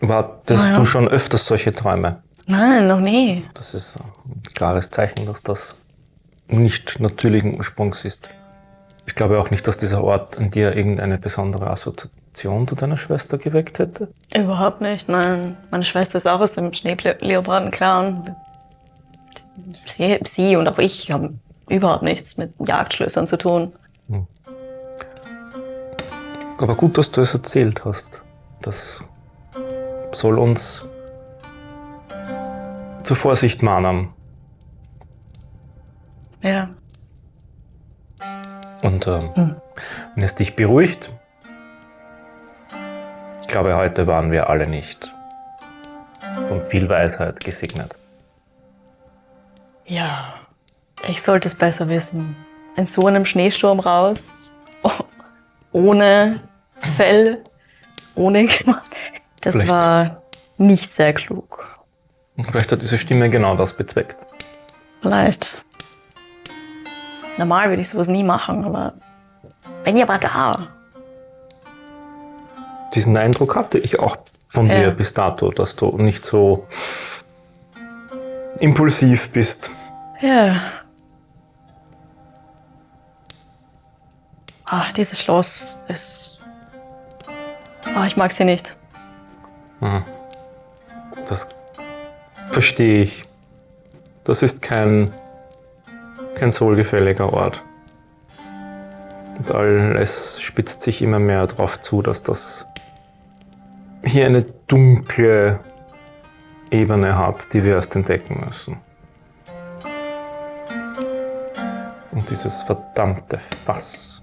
Hattest du schon öfters solche Träume? Nein, noch nie. Das ist ein klares Zeichen, dass das nicht natürlichen Ursprungs ist. Ich glaube auch nicht, dass dieser Ort an dir irgendeine besondere Assoziation zu deiner Schwester geweckt hätte. Überhaupt nicht, nein. Meine Schwester ist auch aus dem Schneeleoparden-Clan. Sie und auch ich haben überhaupt nichts mit Jagdschlössern zu tun. Aber gut, dass du es erzählt hast. Das soll uns zur Vorsicht mahnen. Ja. Und wenn es dich beruhigt, ich glaube, heute waren wir alle nicht von viel Weisheit gesegnet. Ja. Ich sollte es besser wissen. In so einem Schneesturm raus, ohne Fell, ohne... Das Vielleicht. war nicht sehr klug. Und vielleicht hat diese Stimme genau das bezweckt. Vielleicht. Normal würde ich sowas nie machen, aber Benja war da. Diesen Eindruck hatte ich auch von dir bis dato, dass du nicht so impulsiv bist. Ja. Ach, dieses Schloss ist... ich mag sie nicht. Das verstehe ich. Das ist kein sohlgefälliger Ort. Und alles spitzt sich immer mehr darauf zu, dass das hier eine dunkle Ebene hat, die wir erst entdecken müssen. Und dieses verdammte Fass.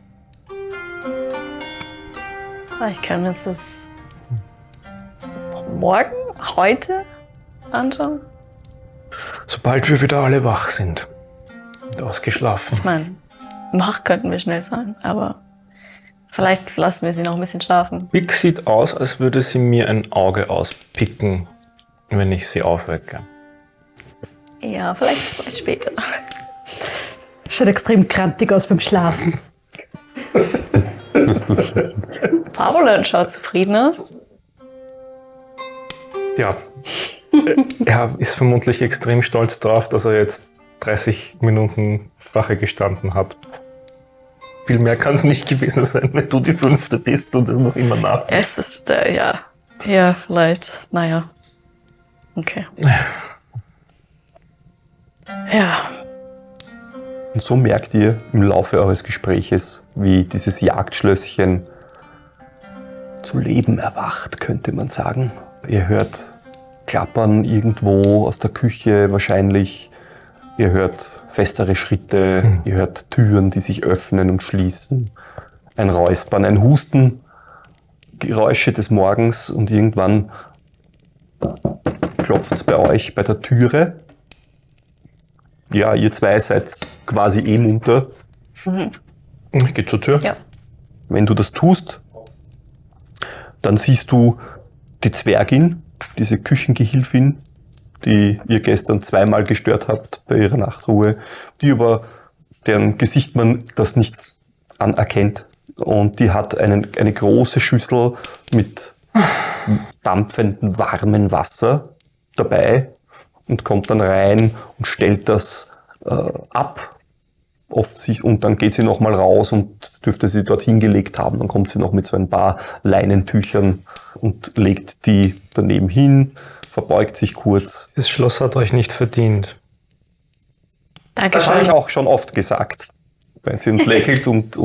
Ich kann mir das morgen, heute anschauen. Sobald wir wieder alle wach sind und ausgeschlafen. Ich meine, wach könnten wir schnell sein, aber vielleicht lassen wir sie noch ein bisschen schlafen. Big sieht aus, als würde sie mir ein Auge auspicken, wenn ich sie aufwecke. Ja, vielleicht später. Schaut extrem krantig aus beim Schlafen. Favoland schaut zufrieden aus. Ja, er ist vermutlich extrem stolz drauf, dass er jetzt 30 Minuten Wache gestanden hat. Viel mehr kann es nicht gewesen sein, wenn du die 5. bist und es noch immer nach. Es ist, ja. Ja, vielleicht. Naja. Okay. Ja. Und so merkt ihr im Laufe eures Gespräches, wie dieses Jagdschlösschen zu Leben erwacht, könnte man sagen. Ihr hört Klappern irgendwo aus der Küche wahrscheinlich. Ihr hört festere Schritte, ihr hört Türen, die sich öffnen und schließen. Ein Räuspern, ein Husten, Geräusche des Morgens und irgendwann klopft es bei euch bei der Türe. Ja, ihr zwei seid quasi munter. Ich gehe zur Tür. Ja. Wenn du das tust, dann siehst du die Zwergin, diese Küchengehilfin, die ihr gestern zweimal gestört habt bei ihrer Nachtruhe, die aber deren Gesicht man das nicht anerkennt. Und die hat eine große Schüssel mit dampfendem, warmem Wasser dabei und kommt dann rein und stellt das ab. Und dann geht sie nochmal raus und dürfte sie dort hingelegt haben. Dann kommt sie noch mit so ein paar Leinentüchern und legt die daneben hin, verbeugt sich kurz. Das Schloss hat euch nicht verdient. Danke. Das habe ich auch schon oft gesagt. Wenn sie lächelt und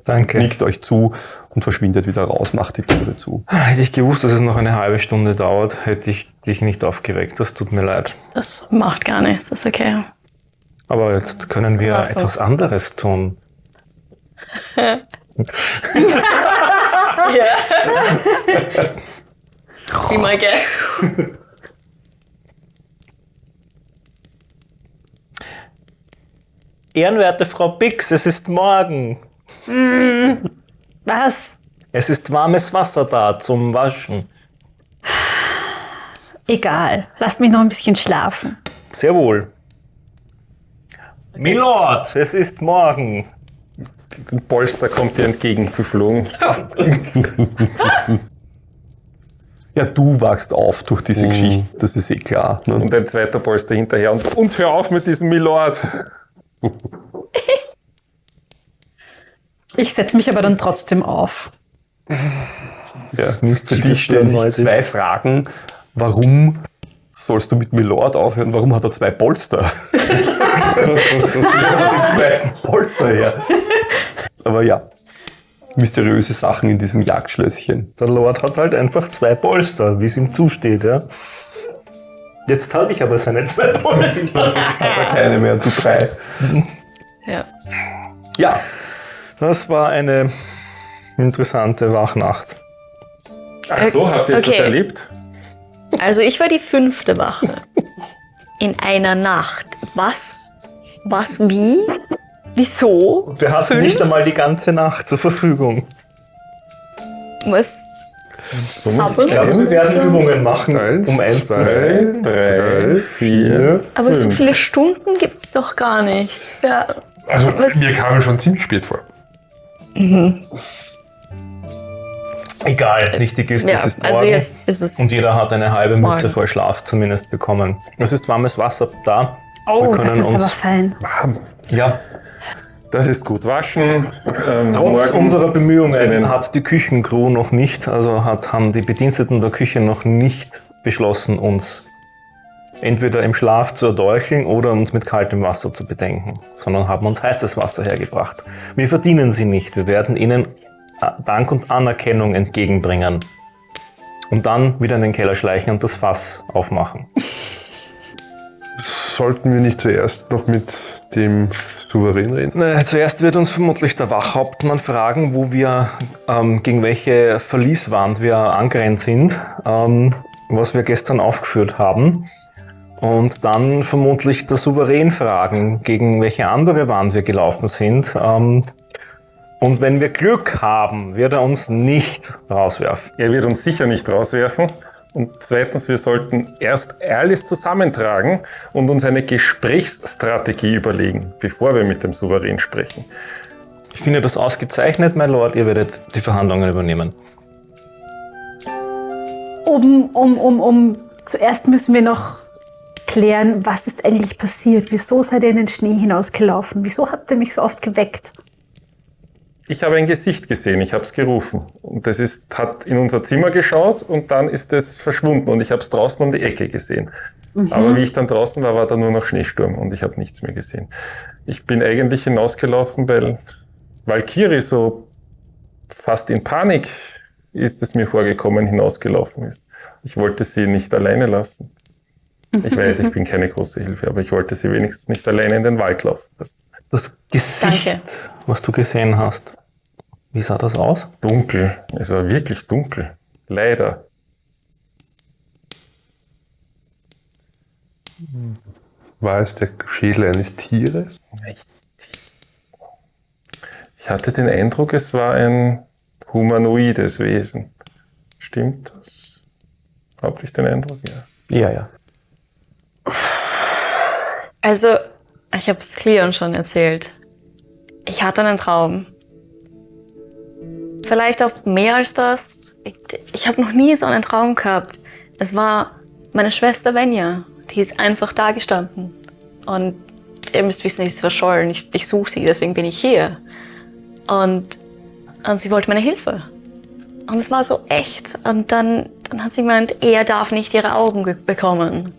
Danke. nickt euch zu und verschwindet wieder raus, macht die Tür zu. Hätte ich gewusst, dass es noch eine halbe Stunde dauert, hätte ich dich nicht aufgeweckt. Das tut mir leid. Das macht gar nichts, das ist okay. Aber jetzt können wir Lass uns. etwas anderes tun. Ja. Be my guest. Ehrenwerte Frau Bix, es ist morgen. Was? Es ist warmes Wasser da zum Waschen. Egal. Lasst mich noch ein bisschen schlafen. Sehr wohl. Milord, es ist morgen. Ein Polster kommt dir entgegengeflogen. Ja, du wachst auf durch diese Geschichte, das ist eh klar. Ne? Und ein zweiter Polster hinterher. Und hör auf mit diesem Milord. Ich setze mich aber dann trotzdem auf. Ja. Für dich stellen sich zwei Fragen. Warum sollst du mit Milord aufhören? Warum hat er zwei Polster? Wo hat den zweiten Polster her? Aber ja, mysteriöse Sachen in diesem Jagdschlösschen. Der Lord hat halt einfach zwei Polster, wie es ihm zusteht, ja. Jetzt habe ich aber seine 2 Bonus. Aber keine mehr, du 3. Ja. Ja, das war eine interessante Wachnacht. Ach so, habt ihr etwas Okay. erlebt? Also ich war die 5. Wache. In einer Nacht. Was? Was? Wie? Wieso? Wir hatten 5? nicht einmal die ganze Nacht zur Verfügung. Was? So Aber- Ich glaube, wir werden Übungen machen, um 1 zu 2, 3, 4, Aber so 5. viele Stunden gibt's doch gar nicht. Ja. Also Was- mir kam schon ziemlich spät vor. Egal, wichtig ist, Ja, es ist also morgen jetzt ist es. und jeder hat eine halbe Mütze Morgen. voll Schlaf zumindest bekommen. Es ist warmes Wasser da. Oh, Wir können das ist uns- aber fein. Warm. Ja, Das ist gut. Waschen. trotz morgen unserer Bemühungen einen- hat die Küchencrew noch nicht, also haben die Bediensteten der Küche noch nicht beschlossen, uns entweder im Schlaf zu erdolchen oder uns mit kaltem Wasser zu bedenken, sondern haben uns heißes Wasser hergebracht. Wir verdienen sie nicht. Wir werden ihnen Dank und Anerkennung entgegenbringen. Und dann wieder in den Keller schleichen und das Fass aufmachen. Sollten wir nicht zuerst noch mit dem Souverän reden? Zuerst wird uns vermutlich der Wachhauptmann fragen, wo wir, gegen welche Verlieswand wir angrenzt sind, was wir gestern aufgeführt haben. Und dann vermutlich der Souverän fragen, gegen welche andere Wand wir gelaufen sind. Und wenn wir Glück haben, wird er uns nicht rauswerfen. Er wird uns sicher nicht rauswerfen. Und zweitens, wir sollten erst alles zusammentragen und uns eine Gesprächsstrategie überlegen, bevor wir mit dem Souverän sprechen. Ich finde das ausgezeichnet, mein Lord. Ihr werdet die Verhandlungen übernehmen. Zuerst müssen wir noch klären, was ist eigentlich passiert. Wieso seid ihr in den Schnee hinausgelaufen? Wieso habt ihr mich so oft geweckt? Ich habe ein Gesicht gesehen, ich habe es gerufen. Und das hat in unser Zimmer geschaut und dann ist es verschwunden und ich habe es draußen um die Ecke gesehen. Aber wie ich dann draußen war, war da nur noch Schneesturm und ich habe nichts mehr gesehen. Ich bin eigentlich hinausgelaufen, weil Valkyrie so fast in Panik ist es mir vorgekommen, hinausgelaufen ist. Ich wollte sie nicht alleine lassen. Ich weiß, ich bin keine große Hilfe, aber ich wollte sie wenigstens nicht alleine in den Wald laufen lassen. Das Gesicht, Danke. was du gesehen hast, wie sah das aus? Dunkel, es war wirklich dunkel. Leider. War es der Schädel eines Tieres? Ich hatte den Eindruck, es war ein humanoides Wesen. Stimmt das? Habe ich den Eindruck? Ja. Ja, ja. Also, ich habe es Cleon schon erzählt. Ich hatte einen Traum. Vielleicht auch mehr als das. Ich habe noch nie so einen Traum gehabt. Es war meine Schwester Venja. Die ist einfach da gestanden. Und ihr müsst wissen, sie ist verschollen. Ich suche sie, deswegen bin ich hier. Und sie wollte meine Hilfe. Und es war so echt. Und dann hat sie gemeint, er darf nicht ihre Augen bekommen.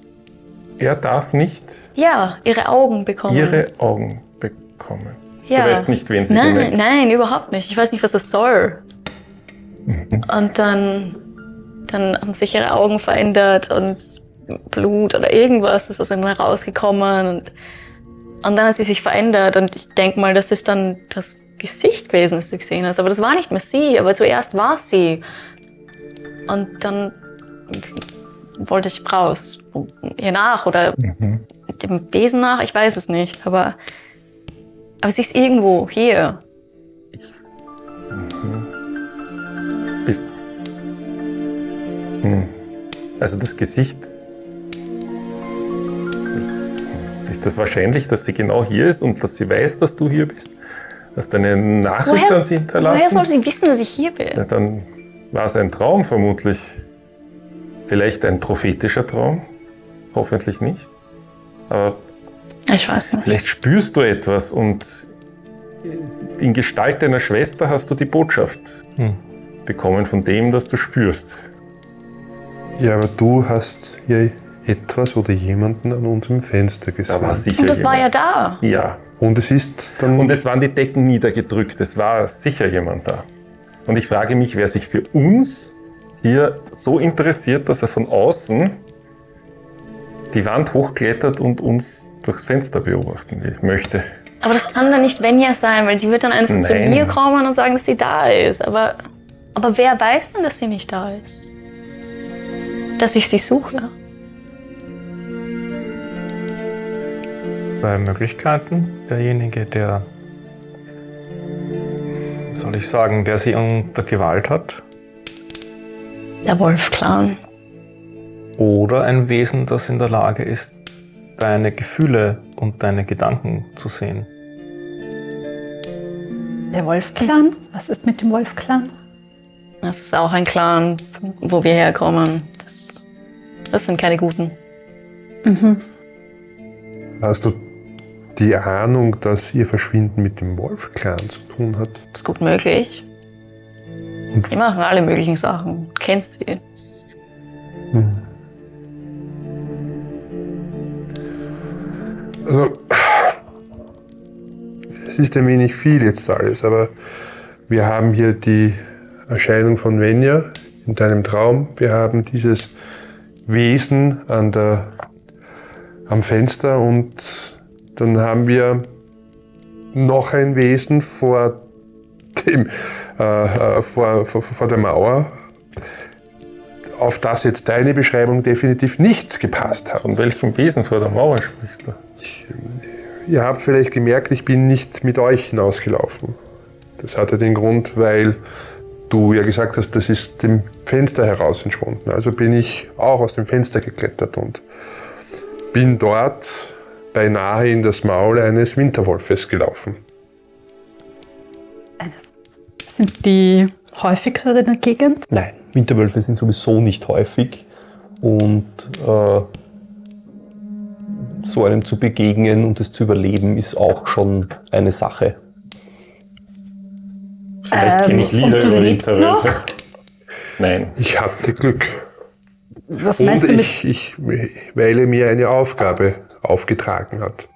Er darf nicht Ja, ihre Augen bekommen. ihre Augen bekommen. Ja. Du weißt nicht, wen sie Nein, gemeint. nein, überhaupt nicht. Ich weiß nicht, was das soll. Und dann haben sich ihre Augen verändert und Blut oder irgendwas ist aus ihnen herausgekommen. Und dann hat sie sich verändert und ich denke mal, das ist dann das Gesicht gewesen, das du gesehen hast. Aber das war nicht mehr sie, aber zuerst war es sie. Und dann wollte ich raus, ihr nach oder dem Besen nach, ich weiß es nicht, aber sie ist irgendwo hier. Bist Also das Gesicht. Ist das wahrscheinlich, dass sie genau hier ist und dass sie weiß, dass du hier bist? Hast du eine Nachricht an sie Woher hinterlassen? soll sie wissen, dass ich hier bin? Ja, dann war es ein Traum vermutlich. Vielleicht ein prophetischer Traum. Hoffentlich nicht. Aber Ich weiß nicht. vielleicht spürst du etwas und in Gestalt deiner Schwester hast du die Botschaft bekommen von dem, das du spürst. Ja, aber du hast ja etwas oder jemanden an unserem Fenster gesehen. Da war sicher Und das war ja jemand. da. Ja. Und es ist dann... Und es waren die Decken niedergedrückt. Es war sicher jemand da. Und ich frage mich, wer sich für uns hier so interessiert, dass er von außen die Wand hochklettert und uns durchs Fenster beobachten möchte. Aber das kann dann nicht Venja sein, weil die wird dann einfach zu Nein. mir kommen und sagen, dass sie da ist. Aber wer weiß denn, dass sie nicht da ist? Dass ich sie suche? 2 Möglichkeiten. Derjenige, der, wie soll ich sagen, der sie unter Gewalt hat. Der Wolf-Clan. Oder ein Wesen, das in der Lage ist, deine Gefühle und deine Gedanken zu sehen. Der Wolf-Clan? Was ist mit dem Wolf-Clan? Das ist auch ein Clan, wo wir herkommen. Das sind keine Guten. Mhm. Hast du die Ahnung, dass ihr Verschwinden mit dem Wolf-Clan zu tun hat? Das ist gut möglich. Die machen alle möglichen Sachen. Du kennst sie. Also, es ist ein wenig viel jetzt alles, aber wir haben hier die Erscheinung von Venja in deinem Traum. Wir haben dieses Wesen am Fenster und dann haben wir noch ein Wesen vor der Mauer, auf das jetzt deine Beschreibung definitiv nicht gepasst hat. Von welchem Wesen vor der Mauer sprichst du? Ihr habt vielleicht gemerkt, ich bin nicht mit euch hinausgelaufen. Das hatte den Grund, weil du ja gesagt hast, das ist dem Fenster heraus entschwunden. Also bin ich auch aus dem Fenster geklettert und bin dort beinahe in das Maul eines Winterwolfes gelaufen. Sind die häufig so in der Gegend? Nein, Winterwölfe sind sowieso nicht häufig und so einem zu begegnen und es zu überleben ist auch schon eine Sache. Vielleicht kenne ich Lieder und du über lebst Winterwölfe. noch? Nein. Ich hatte Glück. Was Und meinst du mit... weil er mir eine Aufgabe aufgetragen hat.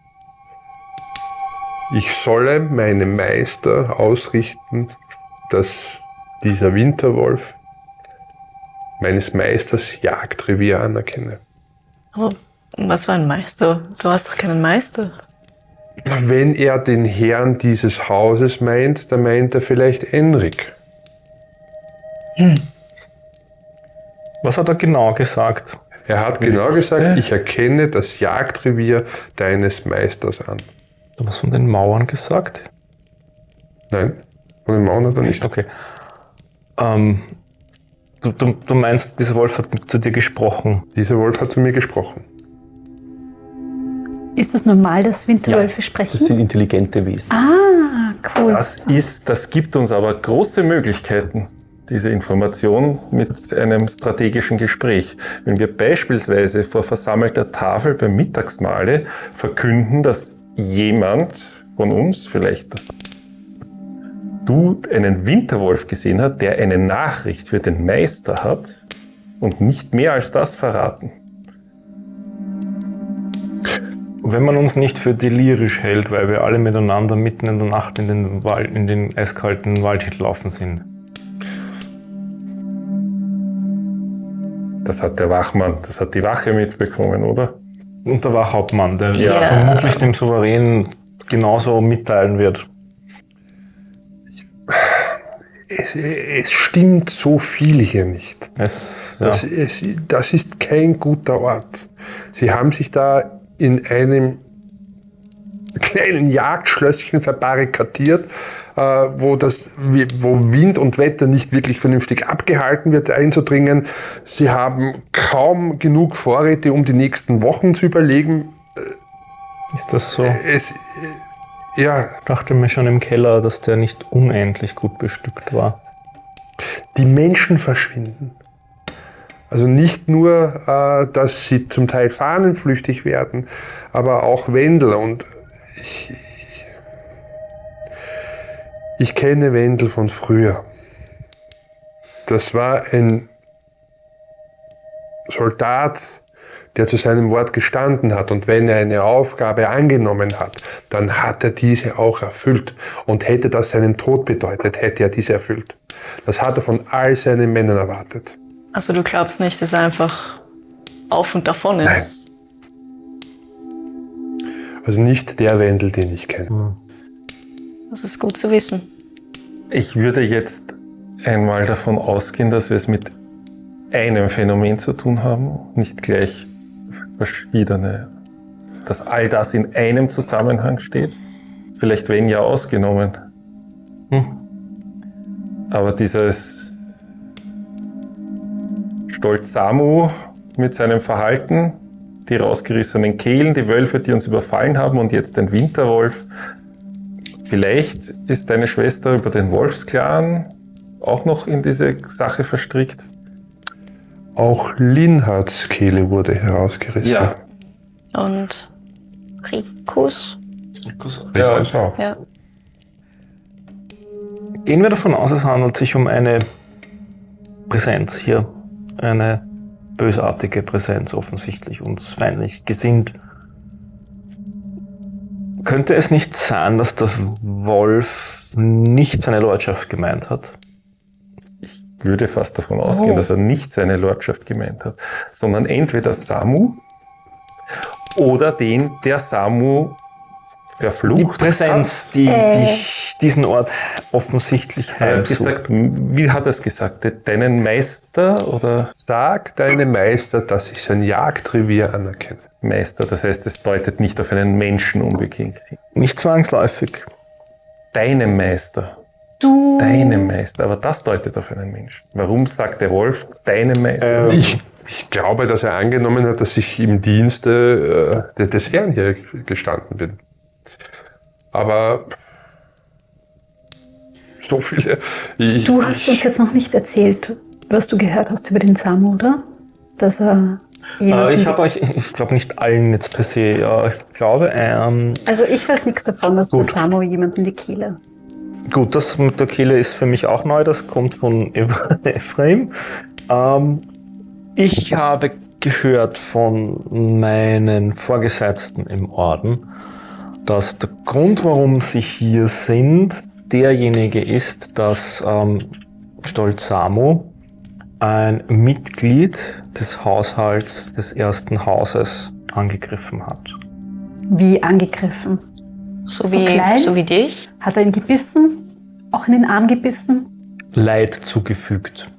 Ich solle meinem Meister ausrichten, dass dieser Winterwolf meines Meisters Jagdrevier anerkenne. Aber was für ein Meister? Du hast doch keinen Meister. Wenn er den Herrn dieses Hauses meint, dann meint er vielleicht Enrik. Was hat er genau gesagt? Er hat genau gesagt, ich erkenne das Jagdrevier deines Meisters an. Du hast von den Mauern gesagt? Nein, von den Mauern hat er nicht. Okay. Du meinst, dieser Wolf hat zu dir gesprochen? Dieser Wolf hat zu mir gesprochen. Ist das normal, dass Winterwölfe sprechen? Das sind intelligente Wesen. Ah, cool. Das gibt uns aber große Möglichkeiten, diese Information mit einem strategischen Gespräch. Wenn wir beispielsweise vor versammelter Tafel beim Mittagsmahle verkünden, dass jemand von uns, vielleicht dass du einen Winterwolf gesehen hast, der eine Nachricht für den Meister hat und nicht mehr als das verraten. Wenn man uns nicht für delirisch hält, weil wir alle miteinander mitten in der Nacht in den eiskalten Wald laufen sind. Das hat der Wachmann, das hat die Wache mitbekommen, oder? Und der Wachhauptmann, der Ja. vermutlich dem Souverän genauso mitteilen wird. Es stimmt so viel hier nicht. Ja. Das ist kein guter Ort. Sie haben sich da in einem kleinen Jagdschlösschen verbarrikadiert, wo Wind und Wetter nicht wirklich vernünftig abgehalten wird, einzudringen. Sie haben kaum genug Vorräte, um die nächsten Wochen zu überlegen. Ist das so? Ja, Ich dachte mir schon im Keller, dass der nicht unendlich gut bestückt war. die Menschen verschwinden. Also nicht nur, dass sie zum Teil fahnenflüchtig werden, aber auch Wendel. Und ich kenne Wendel von früher. Das war ein Soldat, der zu seinem Wort gestanden hat. Und wenn er eine Aufgabe angenommen hat, dann hat er diese auch erfüllt. Und hätte das seinen Tod bedeutet, hätte er diese erfüllt. Das hat er von all seinen Männern erwartet. Also du glaubst nicht, dass er einfach auf und davon ist? Also nicht der Wendel, den ich kenne. Das ist gut zu wissen. Ich würde jetzt einmal davon ausgehen, dass wir es mit einem Phänomen zu tun haben, nicht gleich verschiedene. Dass all das in einem Zusammenhang steht. Vielleicht Venja ausgenommen. Aber dieses Stolz Samu mit seinem Verhalten, die rausgerissenen Kehlen, die Wölfe, die uns überfallen haben und jetzt den Winterwolf. Vielleicht ist deine Schwester über den Wolfsclan auch noch in diese Sache verstrickt. Auch Linhards Kehle wurde herausgerissen. Ja. Und Rikus? Ja, ist auch. Ja. Gehen wir davon aus, es handelt sich um eine Präsenz hier. Eine bösartige Präsenz, offensichtlich uns feindlich gesinnt. Könnte es nicht sein, dass der Wolf nicht seine Lordschaft gemeint hat? Ich würde fast davon ausgehen, dass er nicht seine Lordschaft gemeint hat, sondern entweder Samu oder den, der Samu Die verflucht Präsenz, hat. die diesen Ort offensichtlich Er hat heimsucht. gesagt, wie hat er es gesagt? Deinen Meister oder Sag deinem Meister, dass ich sein Jagdrevier anerkenne. Meister? Das heißt, es deutet nicht auf einen Menschen unbedingt hin. Nicht zwangsläufig. Deinem Meister. Du. Deinem Meister. Aber das deutet auf einen Menschen. Warum sagt der Wolf deinem Meister? Ich glaube, dass er angenommen hat, dass ich im Dienste des Herrn hier gestanden bin. Aber so viele... Du hast uns jetzt noch nicht erzählt, was du gehört hast über den Samu, oder? Dass er jemanden... Ich habe euch, ich glaube nicht allen jetzt per se, ja, ich glaube, Also ich weiß nichts davon, dass Gut. der Samu jemanden die Kehle... gut, das mit der Kehle ist für mich auch neu, das kommt von Ephraim. Ich habe gehört von meinen Vorgesetzten im Orden, dass der Grund, warum sie hier sind, derjenige ist, dass Stolz Samu ein Mitglied des Haushalts des ersten Hauses angegriffen hat. Wie angegriffen? So So klein? wie dich? Hat er ihn gebissen? Auch in den Arm gebissen? Leid zugefügt.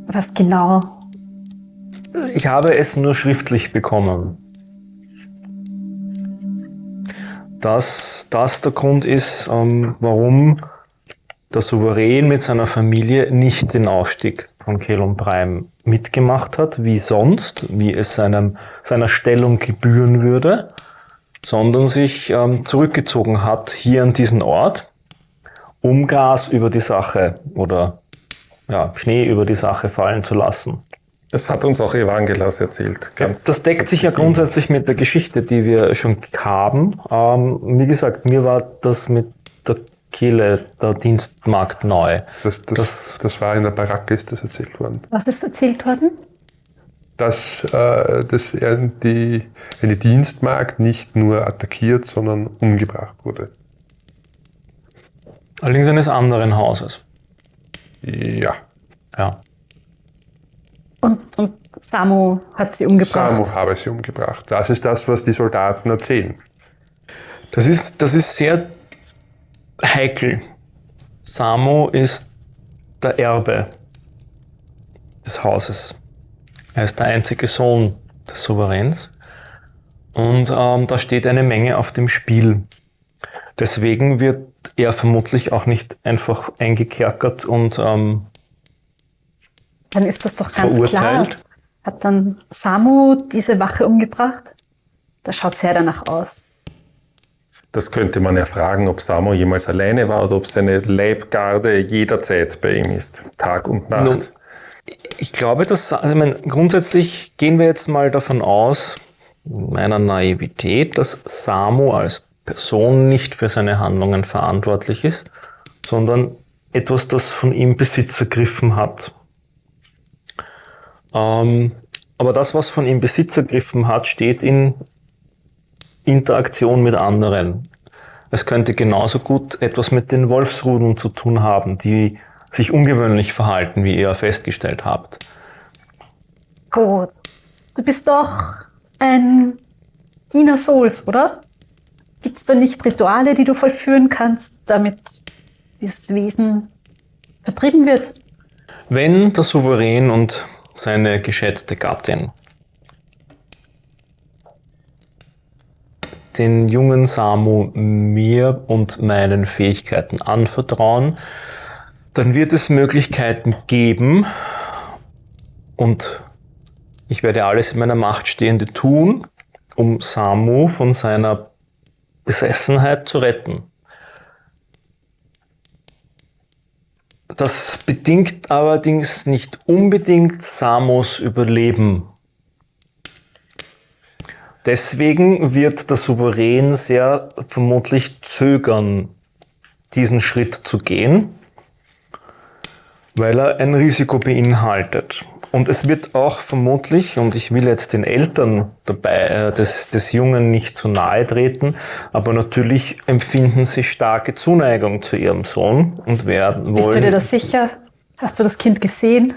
Was genau? Ich habe es nur schriftlich bekommen. Dass das der Grund ist, warum der Souverän mit seiner Familie nicht den Aufstieg von Kelon Prime mitgemacht hat, wie sonst, wie es seiner Stellung gebühren würde, sondern sich zurückgezogen hat hier an diesen Ort, um Gras über die Sache oder Schnee über die Sache fallen zu lassen. Das hat uns auch Evangelos erzählt. Das deckt sich ja grundsätzlich mit der Geschichte, die wir schon haben. Wie gesagt, mir war das mit der Kehle, der Dienstmarkt neu. Das war in der Baracke, ist das erzählt worden. Was ist erzählt worden? Dass eine Dienstmagd nicht nur attackiert, sondern umgebracht wurde. Allerdings eines anderen Hauses. Ja. Ja. Und Samu hat sie umgebracht. Samu habe sie umgebracht. Das ist das, was die Soldaten erzählen. Das ist sehr heikel. Samu ist der Erbe des Hauses. Er ist der einzige Sohn des Souveräns. Und da steht eine Menge auf dem Spiel. Deswegen wird er vermutlich auch nicht einfach eingekerkert und Dann ist das doch ganz klar. verurteilt. Hat dann Samu diese Wache umgebracht? Das schaut sehr danach aus. Das könnte man ja fragen, ob Samu jemals alleine war oder ob seine Leibgarde jederzeit bei ihm ist, Tag und Nacht. Ich glaube, grundsätzlich gehen wir jetzt mal davon aus, meiner Naivität, dass Samu als Person nicht für seine Handlungen verantwortlich ist, sondern etwas, das von ihm Besitz ergriffen hat. Aber das, was von ihm Besitz ergriffen hat, steht in Interaktion mit anderen. Es könnte genauso gut etwas mit den Wolfsruden zu tun haben, die sich ungewöhnlich verhalten, wie ihr festgestellt habt. Gut. Du bist doch ein Diener Souls, oder? Gibt es da nicht Rituale, die du vollführen kannst, damit dieses Wesen vertrieben wird? Wenn der Souverän und seine geschätzte Gattin den jungen Samu mir und meinen Fähigkeiten anvertrauen, dann wird es Möglichkeiten geben und ich werde alles in meiner Macht Stehende tun, um Samu von seiner Besessenheit zu retten. Das bedingt allerdings nicht unbedingt Samus Überleben. Deswegen wird der Souverän sehr vermutlich zögern, diesen Schritt zu gehen, weil er ein Risiko beinhaltet. Und es wird auch vermutlich, und ich will jetzt den Eltern des Jungen nicht zu nahe treten, aber natürlich empfinden sie starke Zuneigung zu ihrem Sohn und werden wollen... Bist du dir das sicher? Hast du das Kind gesehen?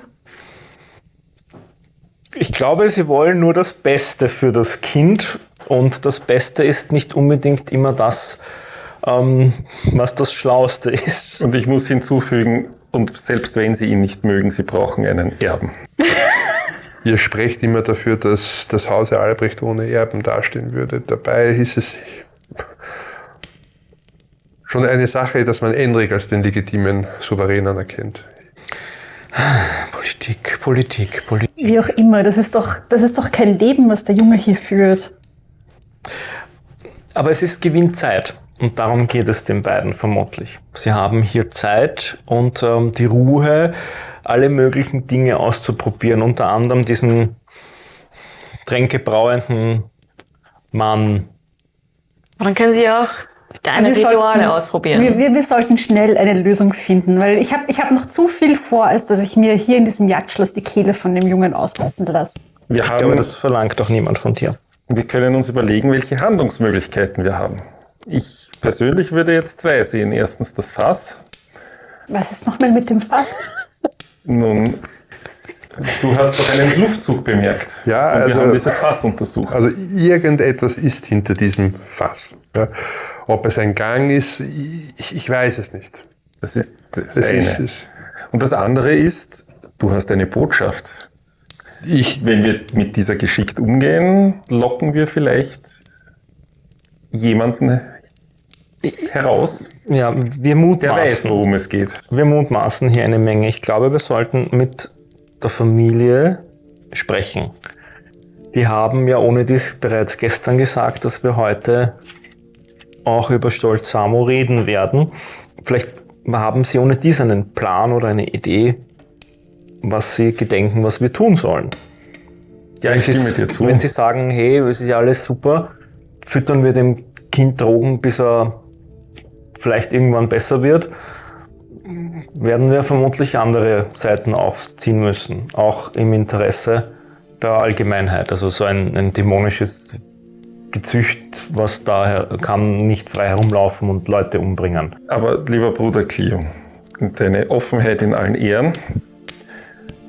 Ich glaube, sie wollen nur das Beste für das Kind und das Beste ist nicht unbedingt immer das, was das Schlauste ist. Und ich muss hinzufügen, und selbst wenn sie ihn nicht mögen, sie brauchen einen Erben. Ihr sprecht immer dafür, dass das Hause Albrecht ohne Erben dastehen würde. Dabei ist es schon eine Sache, dass man Endrik als den legitimen Souverän anerkennt. Politik. Wie auch immer, das ist doch kein Leben, was der Junge hier führt. Aber es ist Gewinnzeit und darum geht es den beiden vermutlich. Sie haben hier Zeit und die Ruhe, alle möglichen Dinge auszuprobieren, unter anderem diesen tränkebrauenden Mann. Dann können Sie auch deine Rituale ausprobieren. Wir sollten schnell eine Lösung finden, weil ich hab noch zu viel vor, als dass ich mir hier in diesem Jagdschloss die Kehle von dem Jungen ausbeißen lasse. Aber das verlangt doch niemand von dir. Wir können uns überlegen, welche Handlungsmöglichkeiten wir haben. Ich persönlich würde jetzt zwei sehen. Erstens das Fass. Was ist nochmal mit dem Fass? Nun, du hast doch einen Luftzug bemerkt. Ja, und wir also- haben dieses Fass untersucht. Also irgendetwas ist hinter diesem Fass. Ja. Ob es ein Gang ist, ich weiß es nicht. Das ist das Es eine. ist, Und das andere ist, du hast eine Botschaft. Wenn wir mit dieser geschickt umgehen, locken wir vielleicht jemanden heraus, Ja, wir der mutmaßen. weiß, worum es geht. Wir mutmaßen hier eine Menge. Ich glaube, wir sollten mit der Familie sprechen. Die haben ja ohne dies bereits gestern gesagt, dass wir heute auch über Stolz Samu reden werden. Vielleicht haben sie ohne dies einen Plan oder eine Idee, was sie gedenken, was wir tun sollen. Ja, ich stimme dir zu. Wenn sie sagen, hey, es ist ja alles super, füttern wir dem Kind Drogen, bis er vielleicht irgendwann besser wird, werden wir vermutlich andere Seiten aufziehen müssen, auch im Interesse der Allgemeinheit. Also so ein dämonisches Gezücht, was daher kann nicht frei herumlaufen und Leute umbringen. Aber lieber Bruder Clio, deine Offenheit in allen Ehren,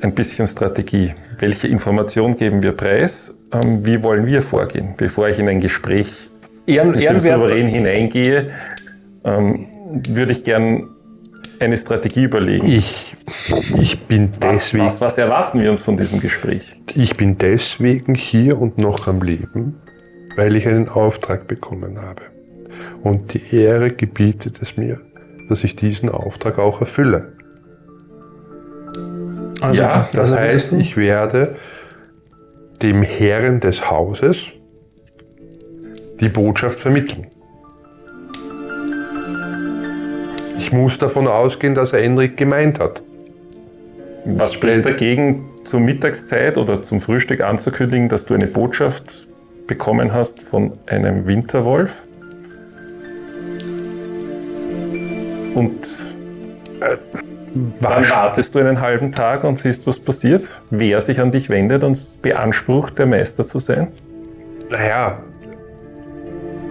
ein bisschen Strategie. Welche Information geben wir preis? Wie wollen wir vorgehen? Bevor ich in ein Gespräch mit dem Souverän hineingehe, würde ich gern eine Strategie überlegen. ich bin deswegen, Was erwarten wir uns von diesem Gespräch? ich bin deswegen hier und noch am Leben, weil ich einen Auftrag bekommen habe. Und die Ehre gebietet es mir, dass ich diesen Auftrag auch erfülle. Also, Ja, Das heißt, ich werde dem Herren des Hauses die Botschaft vermitteln. Ich muss davon ausgehen, dass er Endrik gemeint hat. Was spricht dagegen, zur Mittagszeit oder zum Frühstück anzukündigen, dass du eine Botschaft bekommen hast von einem Winterwolf? Und dann wartest du einen halben Tag und siehst, was passiert, wer sich an dich wendet und beansprucht, der Meister zu sein. Naja,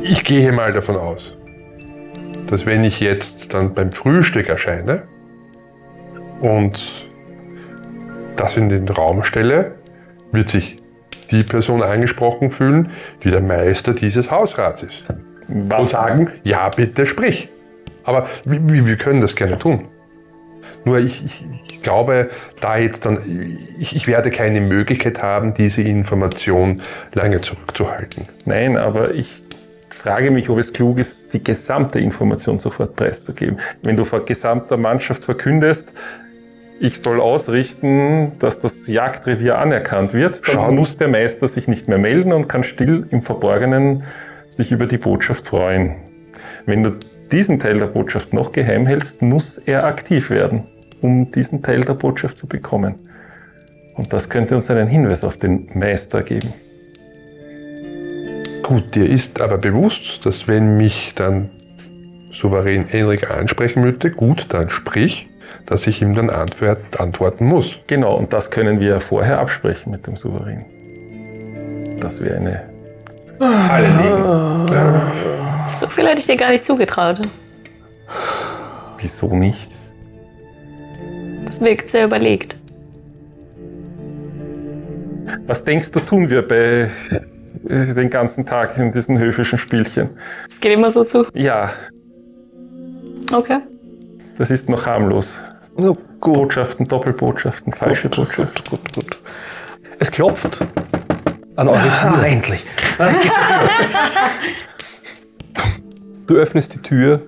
ich gehe mal davon aus, dass wenn ich jetzt dann beim Frühstück erscheine und das in den Raum stelle, wird sich die Person angesprochen fühlen, die der Meister dieses Hausrats ist. und Was? sagen, ja, bitte sprich. Aber wir können das gerne tun. Nur ich glaube, da jetzt dann, ich werde keine Möglichkeit haben, diese Information lange zurückzuhalten. Nein, aber ich frage mich, ob es klug ist, die gesamte Information sofort preiszugeben. Wenn du vor gesamter Mannschaft verkündest, ich soll ausrichten, dass das Jagdrevier anerkannt wird, dann muss der Meister sich nicht mehr melden und kann still im Verborgenen sich über die Botschaft freuen. Wenn du diesen Teil der Botschaft noch geheim hältst, muss er aktiv werden, um diesen Teil der Botschaft zu bekommen. Und das könnte uns einen Hinweis auf den Meister geben. Gut, dir ist aber bewusst, dass wenn mich dann souverän Enrik ansprechen möchte, gut, dann sprich, dass ich ihm dann antworten muss. Genau, und das können wir vorher absprechen mit dem Souverän. Das wäre eine Falle legen. So viel hätte ich dir gar nicht zugetraut. Wieso nicht? Das wirkt sehr überlegt. Was denkst du, tun wir bei den ganzen Tag in diesen höfischen Spielchen? Es geht immer so zu. Ja, Okay. das ist noch harmlos. Oh, gut. Botschaften, Doppelbotschaften, falsche Botschaften. Gut. Es klopft an eure Tür. Endlich. Du öffnest die Tür.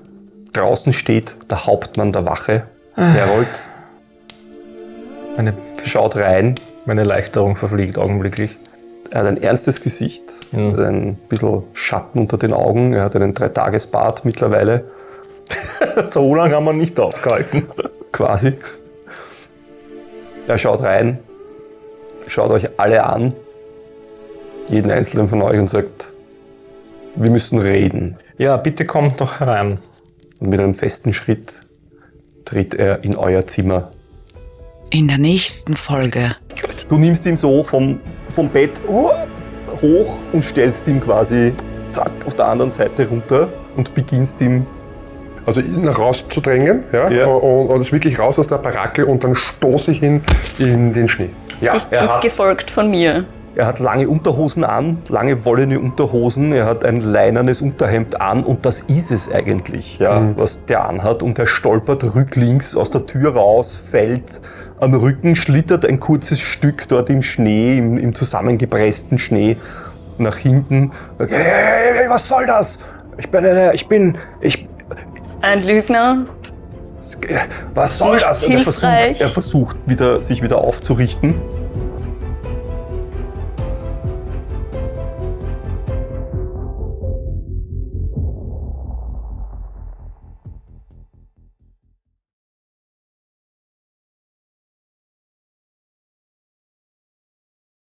Draußen steht der Hauptmann der Wache, Herold. Meine, Schaut rein. meine Erleichterung verfliegt augenblicklich. Er hat ein ernstes Gesicht, hat ein bisschen Schatten unter den Augen. Er hat einen 3-Tages-Bart mittlerweile, So lange haben wir nicht aufgehalten. quasi. Er schaut rein, schaut euch alle an, jeden einzelnen von euch und sagt, wir müssen reden. Ja, bitte kommt doch herein. Und mit einem festen Schritt tritt er in euer Zimmer. In der nächsten Folge. Du nimmst ihn so vom Bett hoch und stellst ihn quasi zack auf der anderen Seite runter und beginnst ihm. Also ihn rauszudrängen, Ja. und ist wirklich raus aus der Baracke und dann stoße ich ihn in den Schnee. Ja, Dich gefolgt von mir. er hat lange Unterhosen an, lange wollene Unterhosen, er hat ein leinernes Unterhemd an und das ist es eigentlich, ja, was der anhat. Und er stolpert rücklings aus der Tür raus, fällt am Rücken, schlittert ein kurzes Stück dort im Schnee, im zusammengepressten Schnee nach hinten. Hey, was soll das? Ein Lügner. Was soll Nicht das? Und hilfreich. er versucht sich wieder aufzurichten.